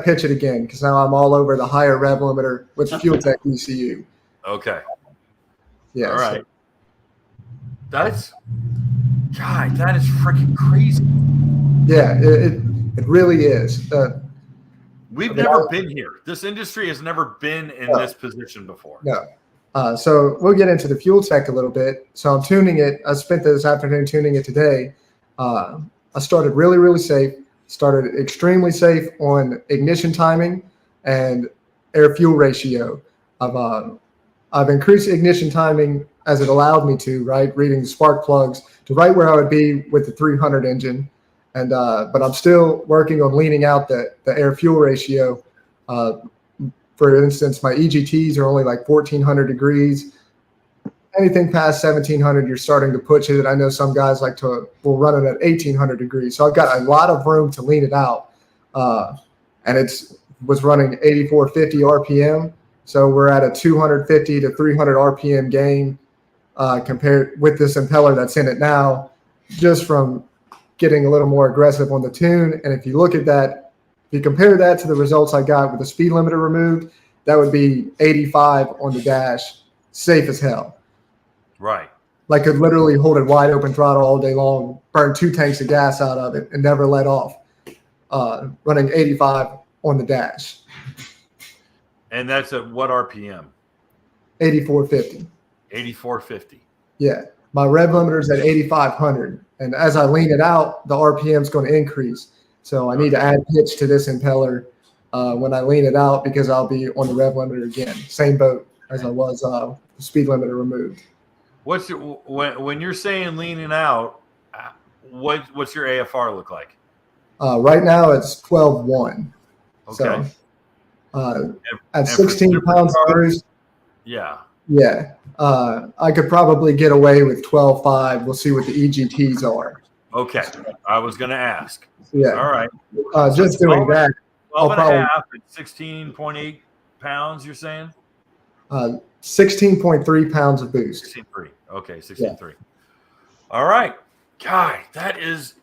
S3: pitch it again because now I'm all over the higher rev limiter with FuelTech ECU.
S1: Okay.
S3: Yeah.
S1: All right. So. That is freaking crazy.
S3: Yeah, it really is.
S1: We've never been here. This industry has never been in this position before.
S3: No. So we'll get into the FuelTech a little bit. So I'm tuning it. I spent this afternoon tuning it today. I started really, really safe. Started extremely safe on ignition timing and air fuel ratio. I've increased ignition timing as it allowed me to, right? Reading the spark plugs to right where I would be with the 300 engine. And but I'm still working on leaning out the air fuel ratio. For instance, my EGTs are only like 1400 degrees. Anything past 1700, you're starting to push it. I know some guys will run it at 1800 degrees. So I've got a lot of room to lean it out. And was running 8450 RPM. So we're at a 250 to 300 RPM gain compared with this impeller that's in it now, just from getting a little more aggressive on the tune. And if you look at that, if you compare that to the results I got with the speed limiter removed, that would be 85 on the dash, safe as hell.
S1: Right.
S3: Like could literally hold it wide open throttle all day long, burn 2 tanks of gas out of it and never let off, running 85 on the dash.
S1: And that's at what RPM?
S3: 8450.
S1: 8450.
S3: Yeah. My rev limiter is at 8500. And as I lean it out, the RPM is going to increase. So I need to add pitch to this impeller when I lean it out because I'll be on the rev limiter again. Same boat as I was the speed limiter removed.
S1: When you're saying leaning out, what's your AFR look like?
S3: Right now it's 12.1.
S1: Okay.
S3: So at 16 pounds cruise.
S1: Yeah.
S3: Yeah. I could probably get away with 12.5. We'll see what the EGTs are.
S1: Okay. I was going to ask.
S3: Yeah.
S1: All right.
S3: Just doing that.
S1: 12 and a half at 16.8 pounds, you're saying?
S3: 16.3 pounds of boost.
S1: 16.3. Okay, 16.3. Yeah. All right. God, that is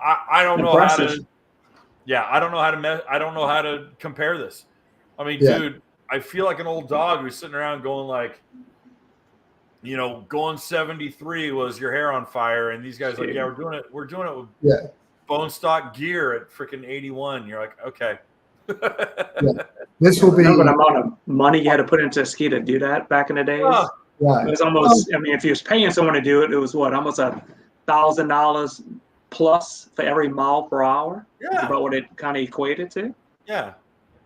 S1: I don't know how to I don't know how to compare this. I mean, dude, I feel like an old dog who's sitting around going like, going 73 was your hair on fire, and these guys are like, yeah, we're doing it with bone stock gear at freaking 81. You're like, okay.
S3: This will be
S2: the amount of money you had to put into a ski to do that back in the days. It was almost. I mean, if you was paying someone to do it, it was almost $1,000 plus for every mile per hour. Yeah, that's about what it kind of equated to.
S1: Yeah,
S2: I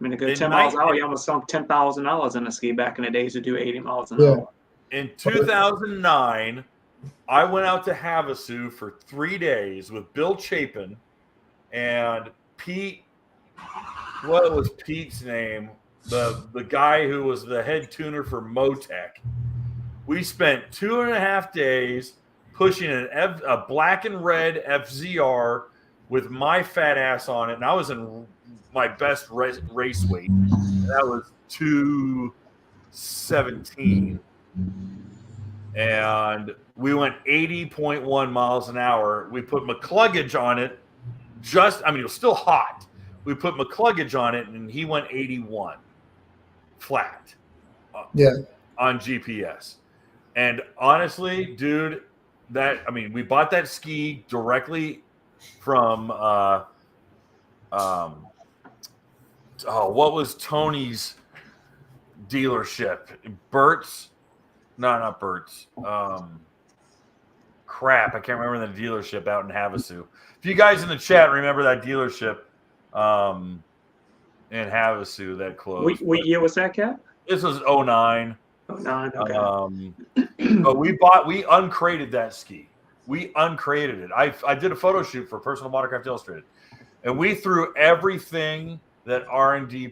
S2: mean, a good 10 miles an hour, you almost sunk $10,000 in a ski back in the days to do 80 miles an hour.
S1: In 2009, I went out to Havasu for 3 days with Bill Chapin and Pete. What was Pete's name? The guy who was the head tuner for Motec. We spent 2.5 days pushing a black and red FZR with my fat ass on it, and I was in my best race weight. That was 217. And we went 80.1 miles an hour. We put McCluggage on it. It was still hot. We put McCluggage on it, and he went 81 flat on GPS. And honestly, dude, we bought that ski directly from what was Tony's dealership? Burt's? No, not Burt's. Crap, I can't remember the dealership out in Havasu. If you guys in the chat remember that dealership, in Havasu that closed.
S2: What year was that, Cap?
S1: This was 09.
S2: Oh, 09, okay.
S1: But we uncrated that ski. We uncrated it. I did a photo shoot for Personal Watercraft Illustrated, and we threw everything that R&D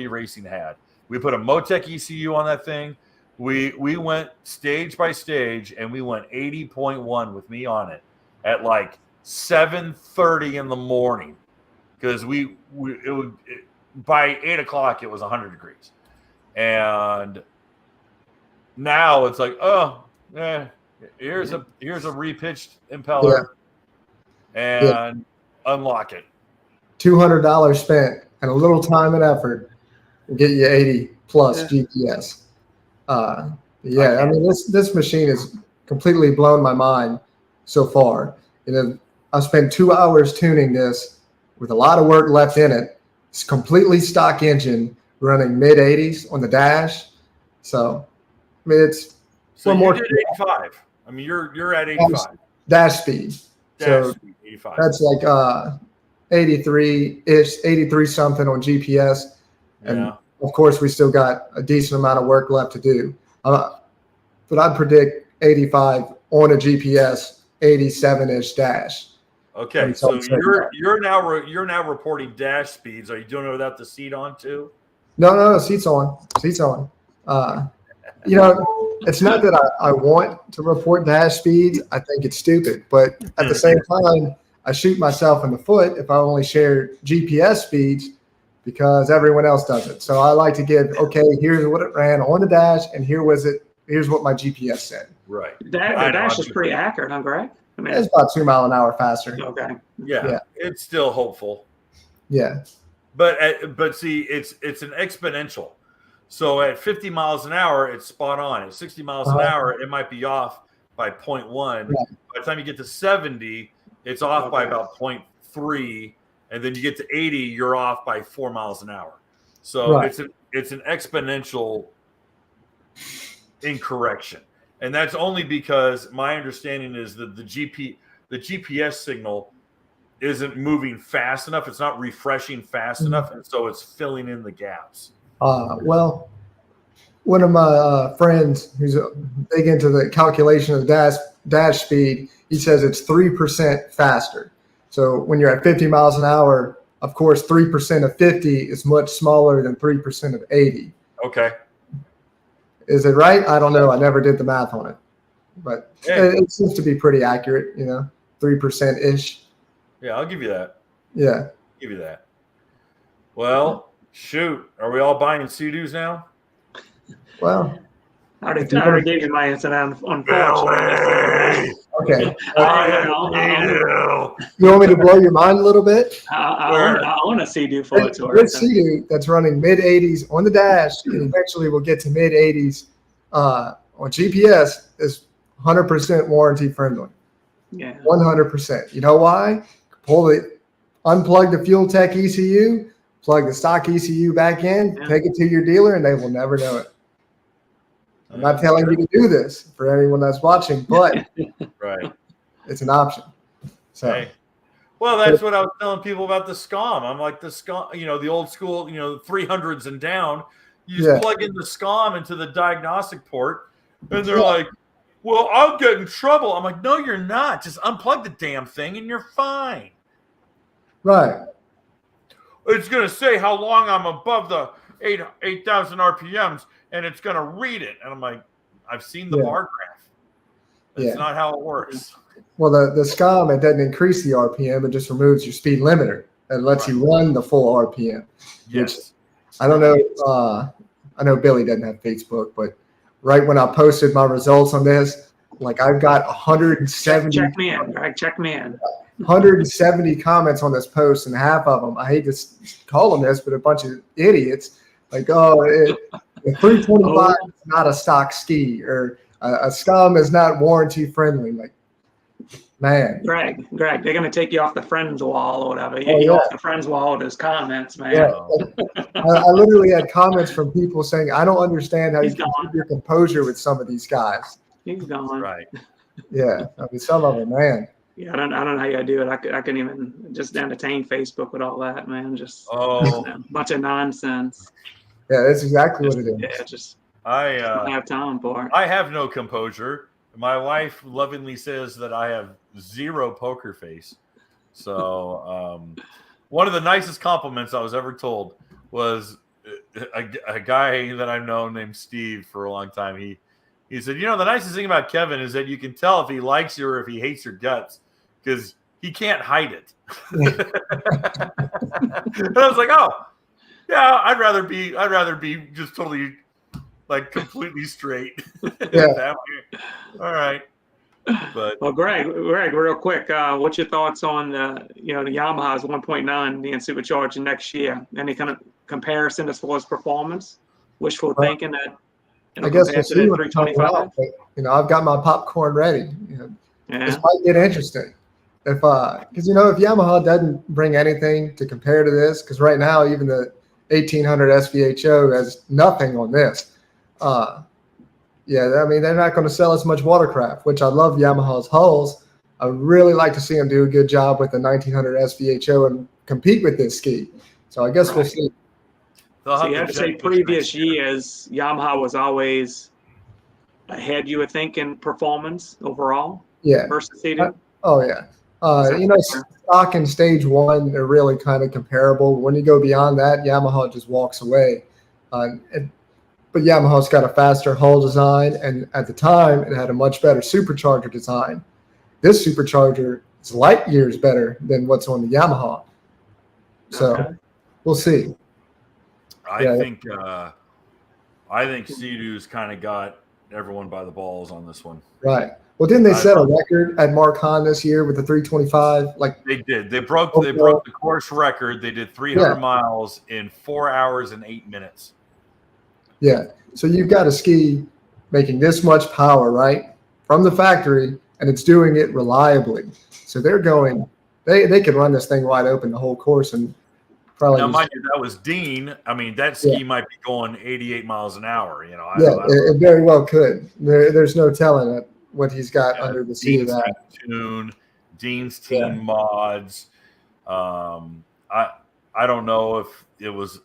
S1: racing had. We put a Motec ECU on that thing. We went stage by stage, and we went 80.1 with me on it at like 7:30 in the morning, because by 8 o'clock it was 100 degrees, and now it's like, here's a repitched impeller, and unlock it.
S3: $200 spent and a little time and effort will get you 80 plus GPS. I mean, this machine has completely blown my mind so far. I spent 2 hours tuning this with a lot of work left in it. It's a completely stock engine running mid 80s on the dash. So, I mean, it's
S1: so you did 85. I mean, you're at 85
S3: dash speed. So
S1: speed, 85.
S3: That's like 83-ish, 83 something on GPS. And of course, we still got a decent amount of work left to do. But I'd predict 85 on a GPS, 87-ish dash.
S1: Okay, so you're now reporting dash speeds. Are you doing it without the seat on too?
S3: No, seat's on. Seat's on. It's not that I want to report dash speeds. I think it's stupid. But at the same time, I shoot myself in the foot if I only share GPS speeds, because everyone else does it. So I like to give, here's what it ran on the dash, and here's what my GPS said.
S1: Right.
S2: The dash is pretty accurate, huh, Greg? I mean,
S3: it's about 2 miles an hour faster.
S2: Okay.
S1: Yeah. It's still hopeful.
S3: Yeah.
S1: But see, it's an exponential. So at 50 miles an hour, it's spot on. At 60 miles an hour, it might be off by 0.1. By the time you get to 70, it's off by about 0.3. And then you get to 80, you're off by 4 miles an hour. So it's an exponential incorrection. And that's only because my understanding is that the GPS signal isn't moving fast enough. It's not refreshing fast enough. And so it's filling in the gaps.
S3: Well, one of my friends who's big into the calculation of dash speed, he says it's 3% faster. So when you're at 50 miles an hour, of course, 3% of 50 is much smaller than 3% of 80.
S1: Okay.
S3: Is it right? I don't know. I never did the math on it. But it seems to be pretty accurate, 3%-ish.
S1: Yeah, I'll give you that.
S3: Yeah.
S1: I'll give you that. Well, shoot. Are we all buying Sea-Doos now?
S3: Well,
S2: I already gave you my answer on Billy!
S3: Okay.
S2: I
S3: You want me to blow your mind a little bit?
S2: want to see you for it.
S3: This Sea-Doo that's running mid 80s on the dash, and eventually we'll get to mid 80s on GPS, is 100% warranty friendly.
S2: Yeah.
S3: 100%. You know why? Unplug the FuelTech ECU, plug the stock ECU back in, take it to your dealer, and they will never know it. I'm not telling you to do this for anyone that's watching, but it's an option. So,
S1: well, that's what I was telling people about the SCOM. I'm like, the SCOM, the old school, 300s and down. You just plug in the SCOM into the diagnostic port, and they're like, well, I'll get in trouble. I'm like, no, you're not. Just unplug the damn thing, and you're fine.
S3: Right.
S1: It's going to say how long I'm above the 8,000 RPMs, and it's going to read it. And I'm like, I've seen the bar graph. That's not how it works.
S3: Well, the SCOM, it doesn't increase the RPM. It just removes your speed limiter. It lets you run the full RPM.
S1: Yes.
S3: Which, I don't know. I know Billy doesn't have Facebook, but right when I posted my results on this, like I've got 170.
S2: Check me in, Greg. Check me in.
S3: 170 comments on this post, and half of them, I hate to call them this, but a bunch of idiots. Like, the 325 is not a stock ski, or a SCOM is not warranty friendly. Like, man.
S2: Greg, they're going to take you off the friends wall or whatever. You're off the friends wall with his comments, man.
S3: Yeah. I literally had comments from people saying, I don't understand how you can keep your composure with some of these guys.
S2: He's gone.
S1: Right.
S3: Yeah. I mean, some of them, man.
S2: Yeah, I don't know how you do it. I couldn't even just entertain Facebook with all that, man. Just
S1: Oh,
S2: a bunch of nonsense.
S3: Yeah, that's exactly what it is.
S2: Yeah, just
S1: I
S2: don't have time for it.
S1: I have no composure. My wife lovingly says that I have zero poker face. So one of the nicest compliments I was ever told was a guy that I've known named Steve for a long time. He said, you know, the nicest thing about Kevin is that you can tell if he likes you or if he hates your guts because he can't hide it. And I was like, oh, yeah, I'd rather be just totally like completely straight.
S3: Yeah.
S1: All right. But
S2: Well, Greg, real quick, what's your thoughts on the Yamaha's 1.9 being supercharged next year? Any kind of comparison as far as performance? Wishful thinking that
S3: I guess we'll
S2: compared to
S3: see
S2: that
S3: what it comes
S2: 325?
S3: out. But, you know, I've got my popcorn ready. You know,
S2: Yeah.
S3: this might get interesting. If because you know, if Yamaha doesn't bring anything to compare to this, because right now even the 1800 SVHO has nothing on this. Yeah, I mean, they're not going to sell as much Watercraft, which I love Yamaha's hulls. I really like to see them do a good job with the 1900 SVHO and compete with this ski. So I guess we'll see.
S2: So you have to say previous years, Yamaha was always ahead, you would think, in performance overall?
S3: Yeah.
S2: Versus seated?
S3: Oh, yeah. You know, stock and stage one, they're really kind of comparable. When you go beyond that, Yamaha just walks away. But Yamaha's got a faster hull design, and at the time, it had a much better supercharger design. This supercharger is light years better than what's on the Yamaha. So we'll see.
S1: I think Sea-Doo's kind of got everyone by the balls on this one.
S3: Right. Well, didn't they set a record at Mark Hahn this year with the 325? Like
S1: they did. They broke the course record. They did 300 miles in 4 hours and 8 minutes. Yeah.
S3: So you've got a ski making this much power, right, from the factory, and it's doing it reliably. So they're going. They can run this thing wide open the whole course and probably.
S1: Now, mind you, that was Dean. I mean, that ski might be going 88 miles an hour. You know.
S3: It very well could. There's no telling it. What he's got under the seat of that.
S1: Dean's team mods. I don't know if it was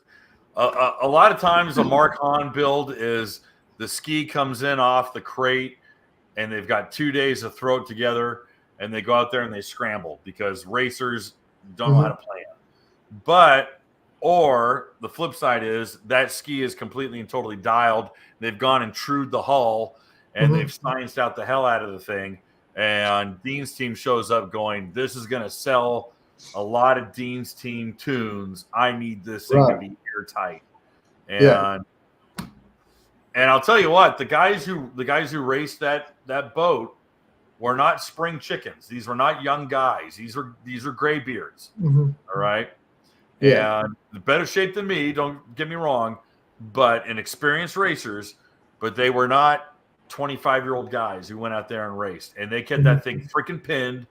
S1: a lot of times a Mark Hahn build is the ski comes in off the crate and they've got 2 days to throw it together and they go out there and they scramble because racers don't know how to plan. But or the flip side is that ski is completely and totally dialed. They've gone and trued the hull. And they've scienced out the hell out of the thing. And Dean's team shows up going, this is going to sell a lot of Dean's team tunes. I need this thing to be airtight. And I'll tell you what, the guys who raced that boat were not spring chickens. These were not young guys. These are graybeards. All right.
S3: Yeah.
S1: And better shape than me, don't get me wrong, but experienced racers, but they were not 25-year-old guys who went out there and raced, and they kept that thing freaking pinned,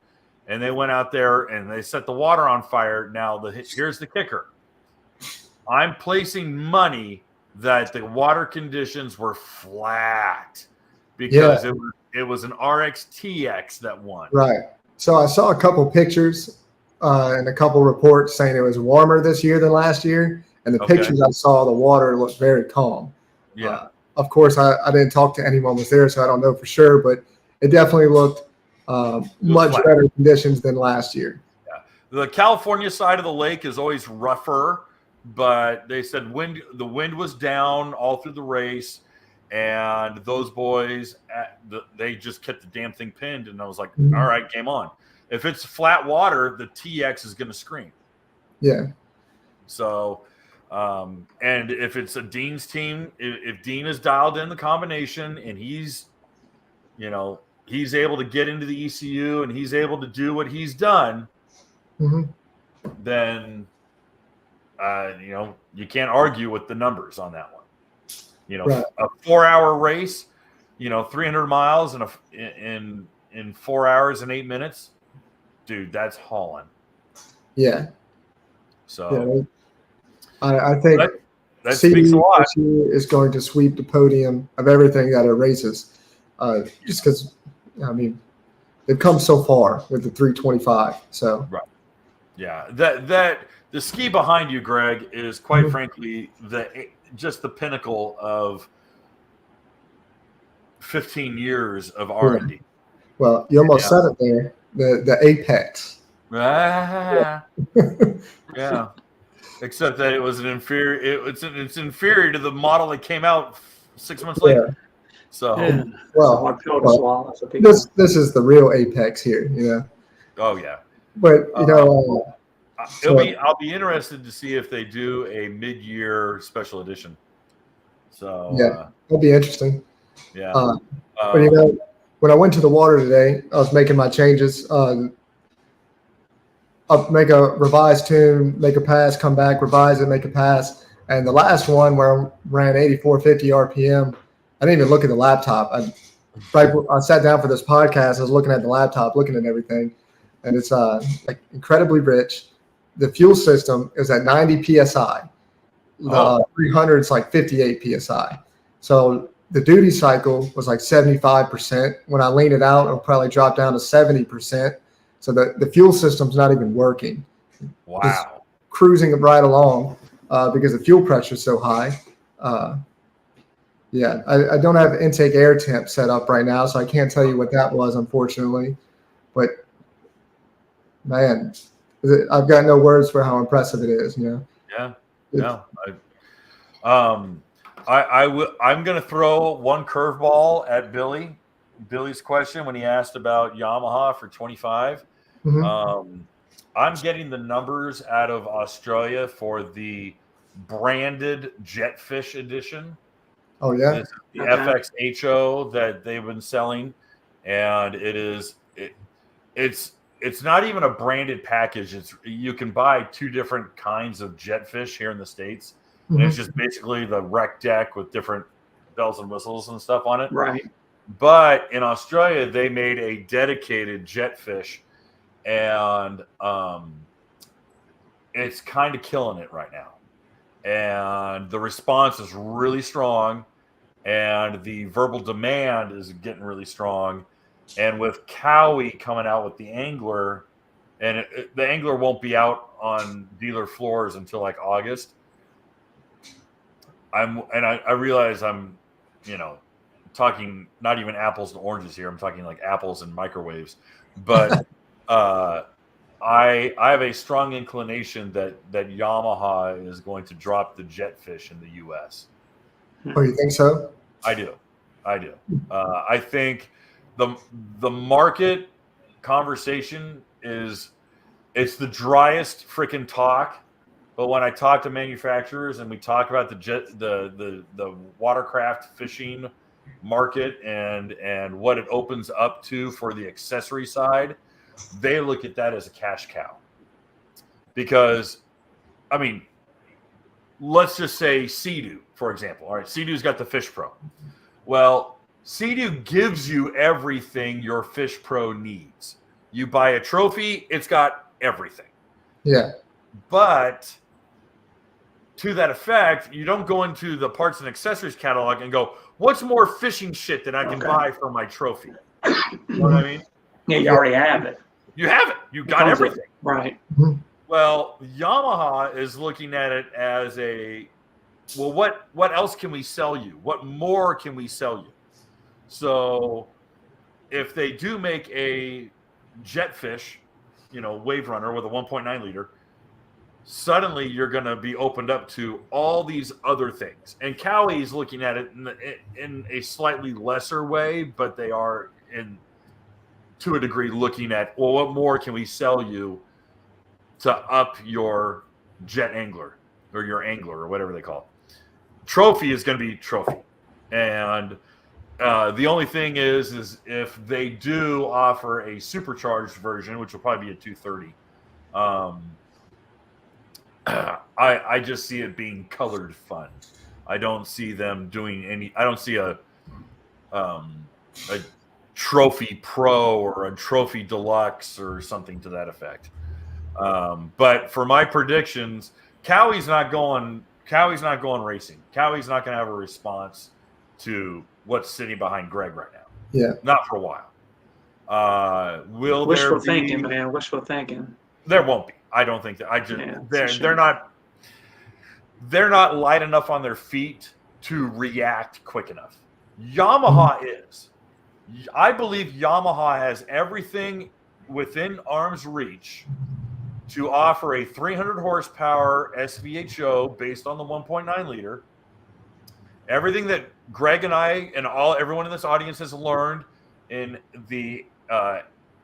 S1: and they went out there and they set the water on fire. Now, here's the kicker. I'm placing money that the water conditions were flat because it was an RX-TX that won.
S3: Right. So I saw a couple pictures and a couple reports saying it was warmer this year than last year, and the pictures I saw, the water looked very calm.
S1: Yeah.
S3: Of course, I didn't talk to anyone who was there, so I don't know for sure, but it definitely looked much better conditions than last year.
S1: Yeah. The California side of the lake is always rougher, but they said the wind was down all through the race, and those boys, they just kept the damn thing pinned, and I was like, all right, game on. If it's flat water, the TX is going to scream.
S3: Yeah.
S1: So... and if it's a Dean's team, if Dean is dialed in the combination and he's able to get into the ECU and he's able to do what he's done, then, you can't argue with the numbers on that one. A 4 hour race, 300 miles in 4 hours and 8 minutes, dude, that's hauling.
S3: Yeah.
S1: So
S3: I think
S1: that speaks a lot.
S3: Is going to sweep the podium of everything that it races. Just because, I mean, they've come so far with the 325. So
S1: right, yeah, that the ski behind you, Greg, is quite frankly just the pinnacle of 15 years of R&D.
S3: Well, you almost said it there. The apex.
S1: Yeah. Except that it was an inferior. It's inferior to the model that came out 6 months later. So,
S3: well, this is the real apex here, you know.
S1: Oh yeah.
S3: But you know,
S1: I'll be interested to see if they do a mid-year special edition. So
S3: yeah, that'll be interesting.
S1: Yeah.
S3: But you know, when I went to the water today, I was making my changes. I'll make a revised tune, make a pass, come back, revise it, make a pass. And the last one where I ran 8450 RPM, I didn't even look at the laptop. I sat down for this podcast. I was looking at the laptop, looking at everything, and it's like incredibly rich. The fuel system is at 90 psi. The 300 is like 58 psi. So the duty cycle was like 75%. When I lean it out, it'll probably drop down to 70%. So the fuel system's not even working.
S1: Wow.
S3: It's cruising right along because the fuel pressure is so high. Yeah, I don't have intake air temp set up right now, so I can't tell you what that was, unfortunately. But, man, I've got no words for how impressive it is, you know?
S1: Yeah, no. I'm going to throw one curveball at Billy's question when he asked about Yamaha for 25. I'm getting the numbers out of Australia for the branded Jetfish edition.
S3: Oh yeah,
S1: this is the FX HO that they've been selling, and it's not even a branded package. You can buy two different kinds of Jetfish here in the States, and it's just basically the rec deck with different bells and whistles and stuff on it.
S2: Right.
S1: But in Australia, they made a dedicated Jetfish, and it's kind of killing it right now. And the response is really strong, and the verbal demand is getting really strong. And with Cowie coming out with the Angler, and the Angler won't be out on dealer floors until like August. I realize I'm, talking not even apples and oranges here. I'm talking like apples and microwaves. But I have a strong inclination that Yamaha is going to drop the Jetfish in the U.S.
S3: Oh, you think so?
S1: I do. I think the market conversation it's the driest freaking talk. But when I talk to manufacturers and we talk about the watercraft fishing market and what it opens up to for the accessory side, they look at that as a cash cow. Because, I mean, let's just say Sea-Doo, for example. All right, Sea-Doo's got the Fish Pro. Well, Sea-Doo gives you everything your Fish Pro needs. You buy a trophy, it's got everything.
S3: Yeah.
S1: But to that effect, you don't go into the parts and accessories catalog and go, what's more fishing shit that I can buy for my trophy? You know what I mean?
S2: Yeah, you already have it.
S1: You have it. You got everything.
S2: Right.
S1: Well, Yamaha is looking at it as what else can we sell you? What more can we sell you? So if they do make a Jetfish, WaveRunner with a 1.9 liter, suddenly you're going to be opened up to all these other things. And Cowie's looking at it in a slightly lesser way, but they are to a degree looking at, well, what more can we sell you to up your jet angler or your angler or whatever they call it. Trophy is going to be trophy. And the only thing is if they do offer a supercharged version, which will probably be a 230, I just see it being colored fun. I don't see them doing I don't see a Trophy Pro or a Trophy Deluxe or something to that effect. But for my predictions, Cowie's not going racing. Cowie's not going to have a response to what's sitting behind Greg right now.
S3: Yeah.
S1: Not for a while. Will there
S2: Wishful
S1: be?
S2: thinking, man. Wishful thinking.
S1: There won't be. I don't think that.
S2: Yeah,
S1: they're not light enough on their feet to react quick enough. Yamaha is. I believe Yamaha has everything within arm's reach to offer a 300 horsepower SVHO based on the 1.9 liter. Everything that Greg and I and everyone in this audience has learned in the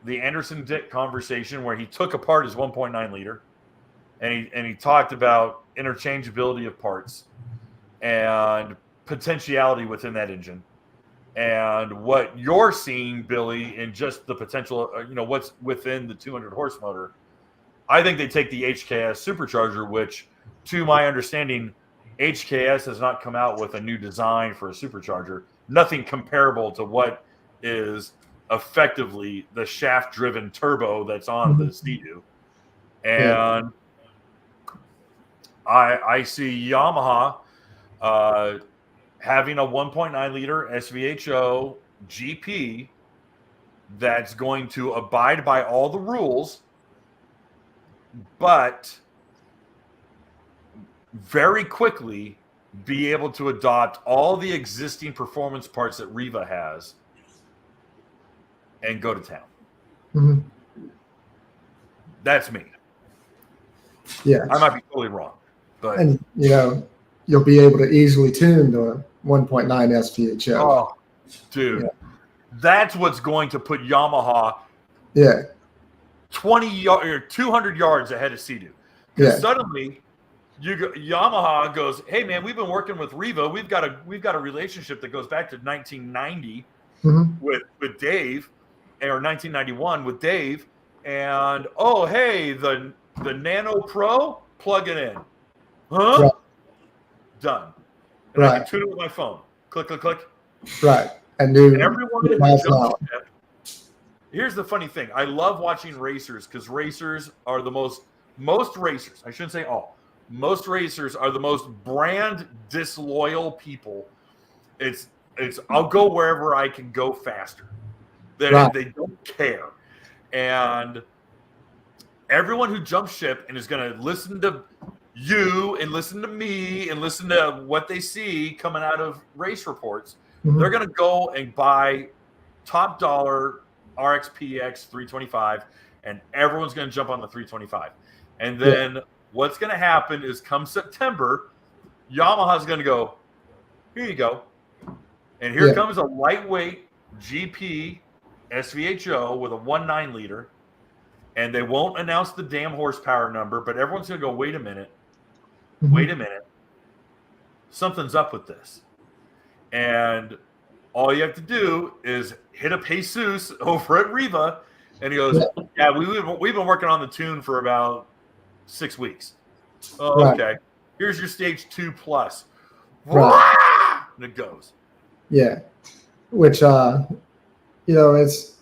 S1: Anderson Dick conversation, where he took apart his 1.9 liter and he talked about interchangeability of parts and potentiality within that engine. And what you're seeing, Billy, in just the potential, what's within the 200 horse motor, I think they take the HKS supercharger, which, to my understanding, HKS has not come out with a new design for a supercharger. Nothing comparable to what is effectively the shaft-driven turbo that's on the Sea-Doo. And I see Yamaha having a 1.9 liter SVHO GP that's going to abide by all the rules, but very quickly be able to adopt all the existing performance parts that Riva has and go to town.
S3: Mm-hmm.
S1: That's me.
S3: Yeah.
S1: I might be totally wrong. But
S3: you'll be able to easily tune the 1.9 SVHO.
S1: Oh, dude. That's what's going to put Yamaha 20 or 200 yards ahead of Sea-Doo. Because suddenly Yamaha goes, hey man, we've been working with Riva. We've got a relationship that goes back to 1990 with Dave, or 1991 with Dave. And oh hey, the Nano Pro, plug it in. Huh?
S3: Right.
S1: Done. And I can tune it with my phone. Click, click, click.
S3: Right. And
S1: everyone who jumps ship. Here's the funny thing. I love watching racers because racers are the most racers. I shouldn't say all. Most racers are the most brand disloyal people. It's I'll go wherever I can go faster. They don't care. And everyone who jumps ship and is going to listen to you and listen to me and listen to what they see coming out of race reports, they're going to go and buy top dollar RXPX 325, and everyone's going to jump on the 325. And then what's going to happen is come September, Yamaha's going to go, here you go. And here comes a lightweight GP SVHO with a 1.9 liter. And they won't announce the damn horsepower number, but everyone's going to go, wait a minute. Wait a minute. Something's up with this. And all you have to do is hit up Jesus over at Riva, and he goes, we've been working on the tune for about 6 weeks. Oh, okay. Here's your stage 2 plus. Right. And it goes. Yeah.
S3: Which, it's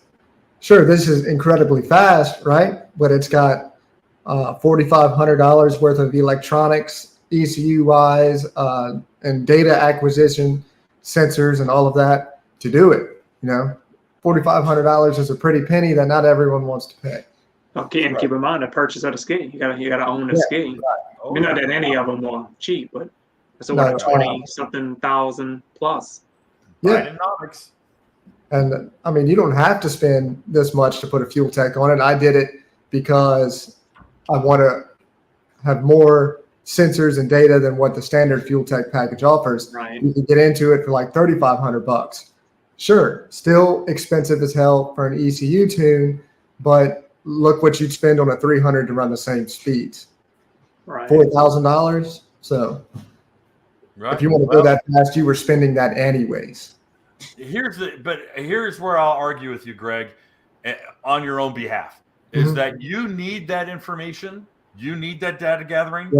S3: sure, this is incredibly fast, right? But it's got $4,500 worth of electronics, ECU-wise, and data acquisition, sensors, and all of that to do it. $4,500 is a pretty penny that not everyone wants to pay.
S2: Okay, and keep in mind, a purchase of a ski. You gotta own a ski.
S3: Right.
S2: Not that any of them are cheap, but it's over 20-something thousand plus.
S3: Yeah. And I mean, you don't have to spend this much to put a FuelTech on it. I did it because I want to have more sensors and data than what the standard FuelTech package offers.
S2: Right.
S3: You can get into it for like $3,500. Sure, still expensive as hell for an ECU tune, but look what you'd spend on a 300 to run the same speeds.
S2: Right.
S3: $4,000. So if you want to go that fast, you were spending that anyways.
S1: Here's where I'll argue with you, Greg, on your own behalf, is that you need that information, you need that data gathering,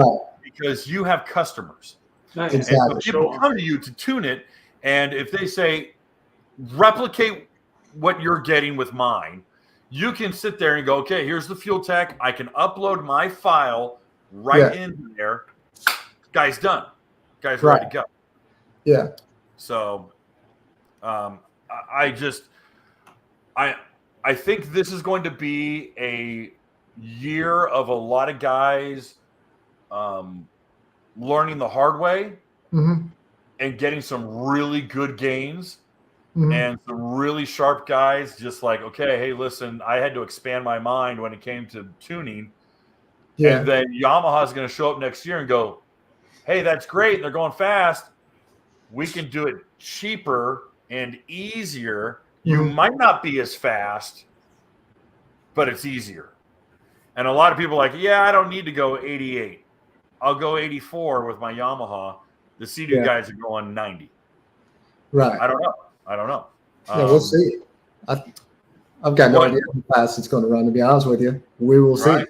S1: because you have customers.
S2: Right.
S3: Exactly.
S1: And so people come to you to tune it, and if they say, replicate what you're getting with mine, you can sit there and go, okay, here's the FuelTech. I can upload my file in there. Guy's done. Guy's ready to go. Yeah. So I I think this is going to be a year of a lot of guys learning the hard way and getting some really good gains and some really sharp guys just like, okay, hey, listen, I had to expand my mind when it came to tuning. Yeah. And then Yamaha is going to show up next year and go, hey, that's great. They're going fast. We can do it cheaper and easier. You might not be as fast, but it's easier. And a lot of people are like, yeah, I don't need to go 88. I'll go 84 with my Yamaha. The Sea-Doo guys are going 90.
S3: Right.
S1: I don't know.
S3: Yeah, we'll see. I've got no idea how fast it's going to run, to be honest with you. We will see.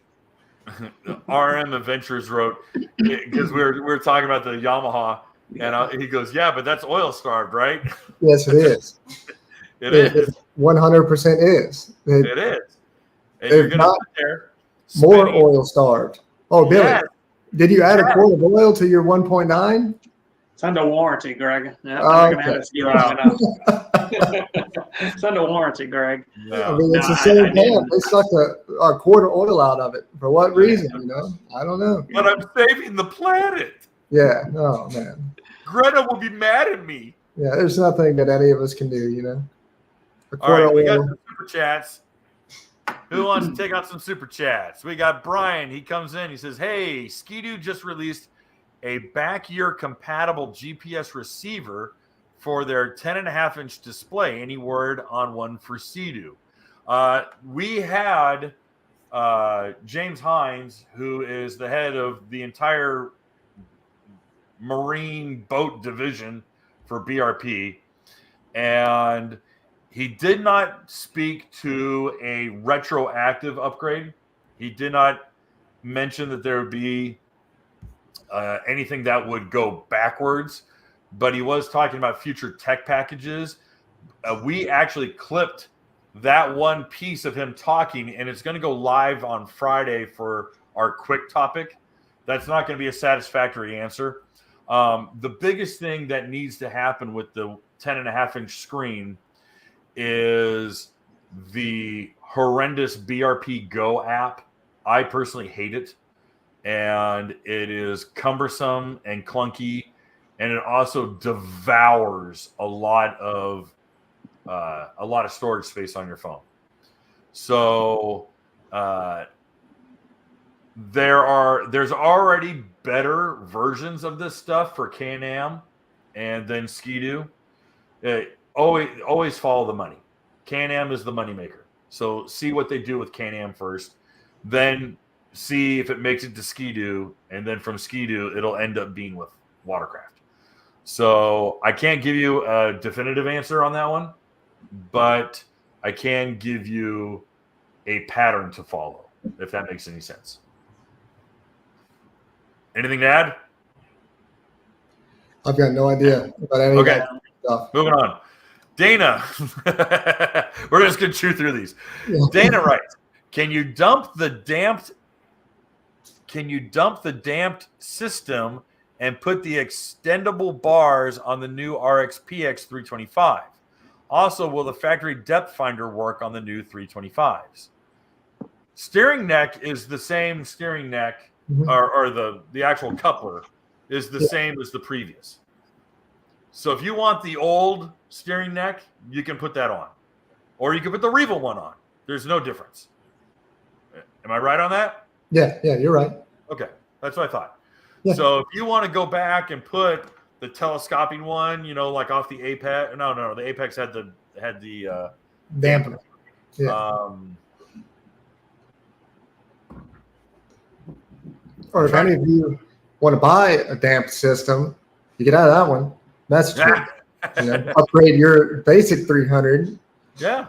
S1: RM Adventures wrote, because we were talking about the Yamaha, and he goes, yeah, but that's oil starved, right?
S3: Yes, it is.
S1: It is.
S3: 100% is.
S1: It is. And you're going to sit there
S3: more oil starved. Oh, Billy, did you add a quart of oil to your 1.9?
S2: It's under warranty, Greg. Yeah, I'm not going to have it. It's under warranty, Greg.
S3: No. I mean, it's the same pan. They sucked a quart of oil out of it. For what reason? You know, I don't know.
S1: But I'm saving the planet.
S3: Yeah. Oh man.
S1: Greta will be mad at me.
S3: Yeah. There's nothing that any of us can do. You know.
S1: All right, we got some super chats. Who wants to take out some super chats? We got Brian. He comes in. He says, "Hey, Ski-Doo just released a back year compatible GPS receiver for their 10.5-inch display. Any word on one for Sea-Doo?" We had James Hines, who is the head of the entire marine boat division for BRP, and he did not speak to a retroactive upgrade. He did not mention that there would be anything that would go backwards, but he was talking about future tech packages. We actually clipped that one piece of him talking, and it's going to go live on Friday for our quick topic. That's not going to be a satisfactory answer. The biggest thing that needs to happen with the 10.5-inch screen is the horrendous BRP Go app. I personally hate it, and it is cumbersome and clunky, and it also devours a lot of storage space on your phone. So there's already better versions of this stuff for Can-Am and then Ski-Doo. Always follow the money. Can-Am is the moneymaker. So see what they do with Can-Am first, then see if it makes it to Ski-Doo, and then from Ski-Doo, it'll end up being with Watercraft. So I can't give you a definitive answer on that one, but I can give you a pattern to follow, if that makes any sense. Anything to add?
S3: I've got no idea about any of that stuff.
S1: Moving on. Dana, we're just going to chew through these. Dana writes, can you dump the damped system and put the extendable bars on the new RX-PX 325? Also, will the factory depth finder work on the new 325s? Steering neck is the same steering neck, or the actual coupler is the same as the previous. So if you want the old steering neck, you can put that on. Or you can put the Reval one on. There's no difference. Am I right on that?
S3: Yeah, you're right.
S1: Okay, that's what I thought.
S3: Yeah.
S1: So if you want to go back and put the telescoping one, like off the Apex. No, the Apex had the
S3: dampener. Yeah. Or if any of you want to buy a damped system, you get out of that one. That's true. Upgrade your basic 300.
S1: Yeah.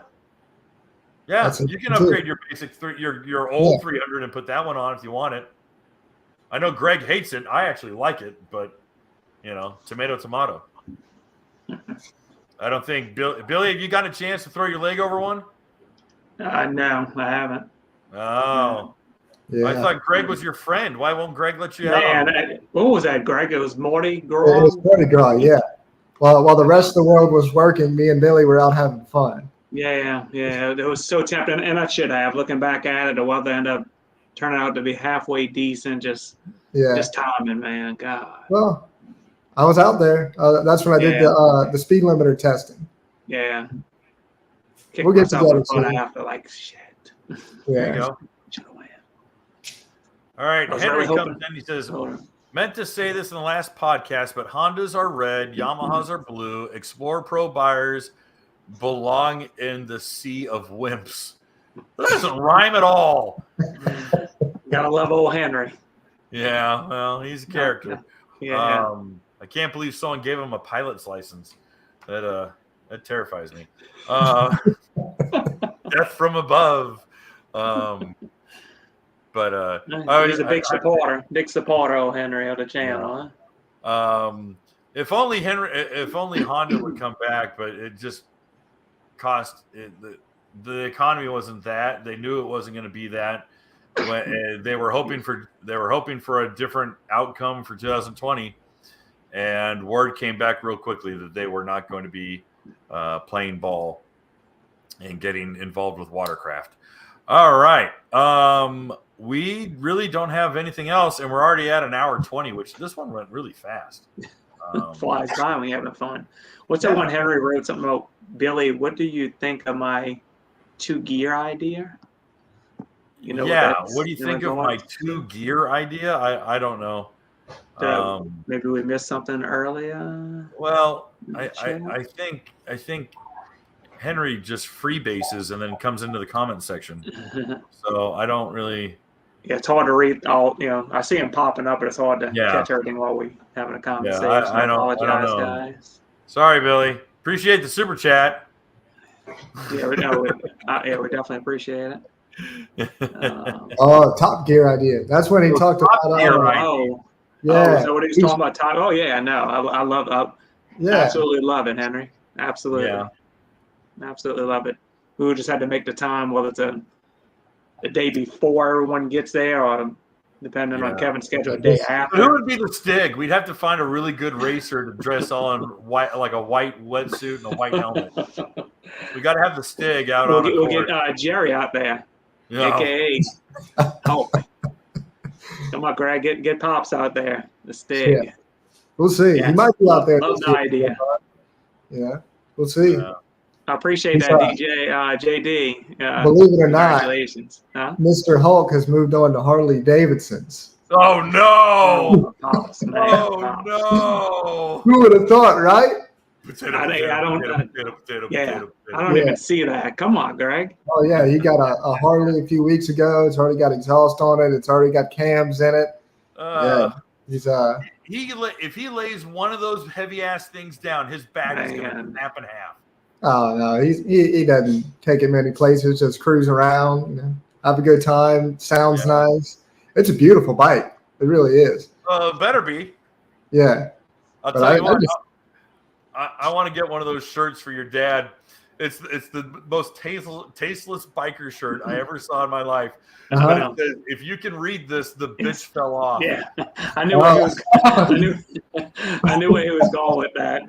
S1: You can upgrade your basic your old 300 and put that one on if you want it. I know Greg hates it. I actually like it, but tomato. I don't think Billy. Have you got a chance to throw your leg over one?
S2: No, I haven't.
S1: Oh. Yeah. I thought Greg was your friend. Why won't Greg let you
S2: out? What was that, Greg? It was Mardi Gras?
S3: It was Mardi Gras, yeah. While the rest of the world was working, me and Billy were out having fun.
S2: Yeah. It was so tempting, and I should have. Looking back at it, the weather ended up turning out to be halfway decent. Just timing, man. God.
S3: Well, I was out there. That's when I did the speed limiter testing.
S2: Yeah. Kicked
S3: We'll get
S2: myself in the
S3: together
S2: foot
S3: soon.
S2: after, like, shit.
S1: There you go. All right,
S2: I was
S1: Henry
S2: really
S1: comes in. He says, meant to say this in the last podcast, but Hondas are red, Yamahas are blue. Explorer Pro buyers belong in the sea of wimps. That doesn't rhyme at all.
S2: Gotta love old Henry.
S1: Yeah, well, he's a character.
S2: Yeah.
S1: I can't believe someone gave him a pilot's license. That terrifies me. Death from above. But
S2: he's a big supporter, old Henry, of the channel.
S1: Yeah. If only Honda would come back, but it just cost the economy wasn't that. They knew it wasn't going to be that. When they were hoping for a different outcome for 2020, and word came back real quickly that they were not going to be playing ball and getting involved with Watercraft. All right. We really don't have anything else, and we're already at an hour 20, which this one went really fast.
S2: Flies by when you're having fun. What's that one Henry wrote something about? Billy, what do you think of my 2-gear idea? You know,
S1: what do you think of my 2-gear idea? I don't know.
S2: Maybe we missed something earlier.
S1: Well, I think Henry just freebases and then comes into the comment section. So I don't really.
S2: Yeah, it's hard to read all. I see him popping up, but it's hard to catch everything while we having a conversation.
S1: I don't know.
S2: Guys.
S1: Sorry, Billy. Appreciate the super chat.
S2: Yeah, we definitely appreciate it.
S3: Top Gear idea. That's when he talked about.
S2: Is that what he was talking about? Top. Oh yeah, I know. I love. Absolutely love it, Henry. Absolutely. Yeah. Absolutely love it. We would just had to make the time, whether it's the day before everyone gets there, or depending on Kevin's schedule, the day after.
S1: Who would be the Stig? We'd have to find a really good racer to dress all in white, like a white wetsuit and a white helmet. We got to have the Stig out on the court.
S2: We'll get Jerry out there, aka Hulk. Come on, Greg, get Pops out there. The Stig.
S3: Yeah. We'll see. He might be out there.
S2: Love the idea.
S3: Yeah, we'll see.
S2: I appreciate that, DJ JD.
S3: Believe it or not,
S2: congratulations.
S3: Mr. Hulk has moved on to Harley Davidson's.
S1: Oh no!
S2: No!
S3: Who would have thought, right?
S2: I don't even see that. Come on, Greg.
S3: Oh yeah, he got a Harley a few weeks ago. It's already got exhaust on it. It's already got cams in it. He's
S1: if he lays one of those heavy ass things down, his back is gonna snap in half.
S3: Oh no, he doesn't take it many places. Just cruise around, have a good time. Sounds nice. It's a beautiful bike. It really is.
S1: Better be.
S3: Yeah.
S1: I'll tell you what. I want to get one of those shirts for your dad. It's the most tasteless biker shirt I ever saw in my life. But it says, if you can read this, the bitch fell off.
S2: Yeah, I knew where he was. I knew where he was going with that.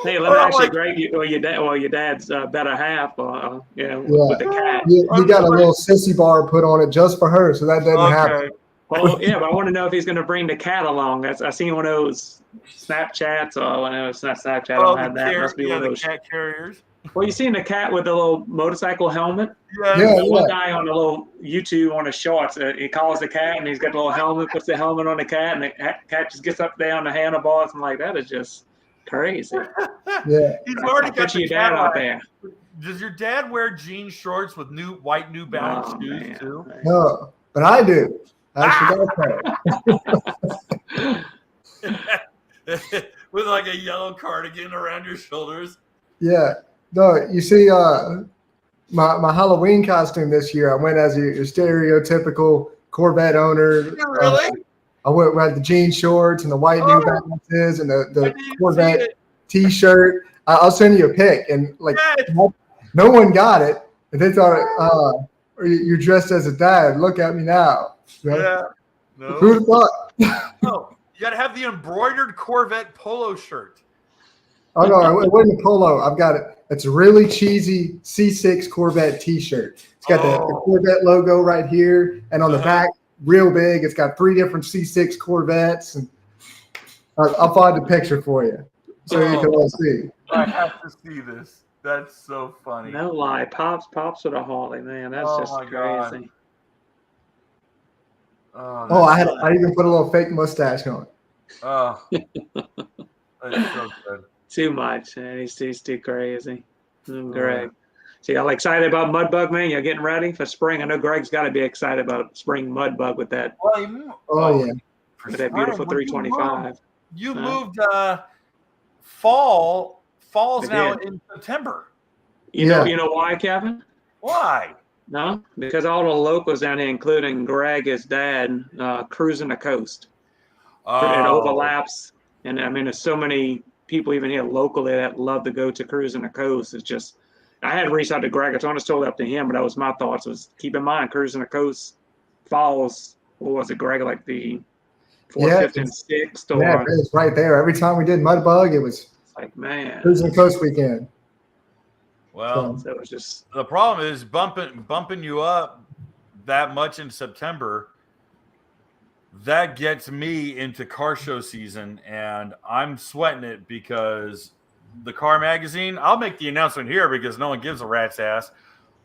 S2: Hey, let me ask you, Greg, your dad's better half, with the cat.
S3: You got a little sissy bar put on it just for her, so that doesn't happen.
S2: Well, but I want to know if he's going to bring the cat along. I seen one of those Snapchats, it's not Snapchat. I don't have that. Must be one of those
S1: cat carriers.
S2: Well, you seen the cat with the little motorcycle helmet?
S3: Yeah.
S2: One guy on the little YouTube on the shorts, he calls the cat, and he's got the little helmet, puts the helmet on the cat, and the cat just gets up there on the handlebars. I'm like, that is just crazy.
S3: Yeah.
S1: He's already got
S2: your dad out there.
S1: Does your dad wear jean shorts with white New Balance shoes too?
S3: No, but I do. I
S1: with like a yellow cardigan around your shoulders.
S3: Yeah. No, you see, my Halloween costume this year, I went as your stereotypical Corvette owner.
S1: Really?
S3: I went with the jean shorts and the white New Balances and the Corvette T-shirt. I'll send you a pic. And no one got it. And they thought, you're dressed as a dad. Look at me now.
S1: Yeah. No.
S3: Who'd have thought?
S1: No. You got to have the embroidered Corvette polo shirt.
S3: Oh no, it wasn't a polo. I've got it. It's a really cheesy C6 Corvette T-shirt. It's got the Corvette logo right here, and on the back, real big. It's got 3 different C6 Corvettes, and I'll find a picture for you so you can all see.
S1: I have to see this. That's so funny.
S2: No lie, pops with a Harley, man. That's just
S1: my
S2: crazy.
S1: God.
S3: I even put a little fake mustache on it.
S1: Oh, that's so good.
S2: Too much. Man. He's too crazy. Greg. So y'all excited about Mudbug, man? Y'all getting ready for spring? I know Greg's got to be excited about spring Mudbug with that.
S3: Yeah.
S2: With that beautiful 325.
S1: You moved fall's now in September.
S2: You know why, Kevin?
S1: Why?
S2: No, because all the locals down here, including Greg, his dad, cruising the coast. It overlaps, and I mean, there's so many people even here locally that love to go to cruising the coast. It's just, I had to reach out to Greg. I just told it up to him, but that was my thoughts. Was keep in mind, cruising the coast falls. What was it, Greg? Like the 4th, 5th, and 6th, or
S3: yeah, it's right there. Every time we did Mudbug, it was
S2: like, man,
S3: cruising the coast weekend.
S1: Well,
S2: so it was just
S1: the problem is bumping you up that much in September. That gets me into car show season, and I'm sweating it because the car magazine. I'll make the announcement here because no one gives a rat's ass.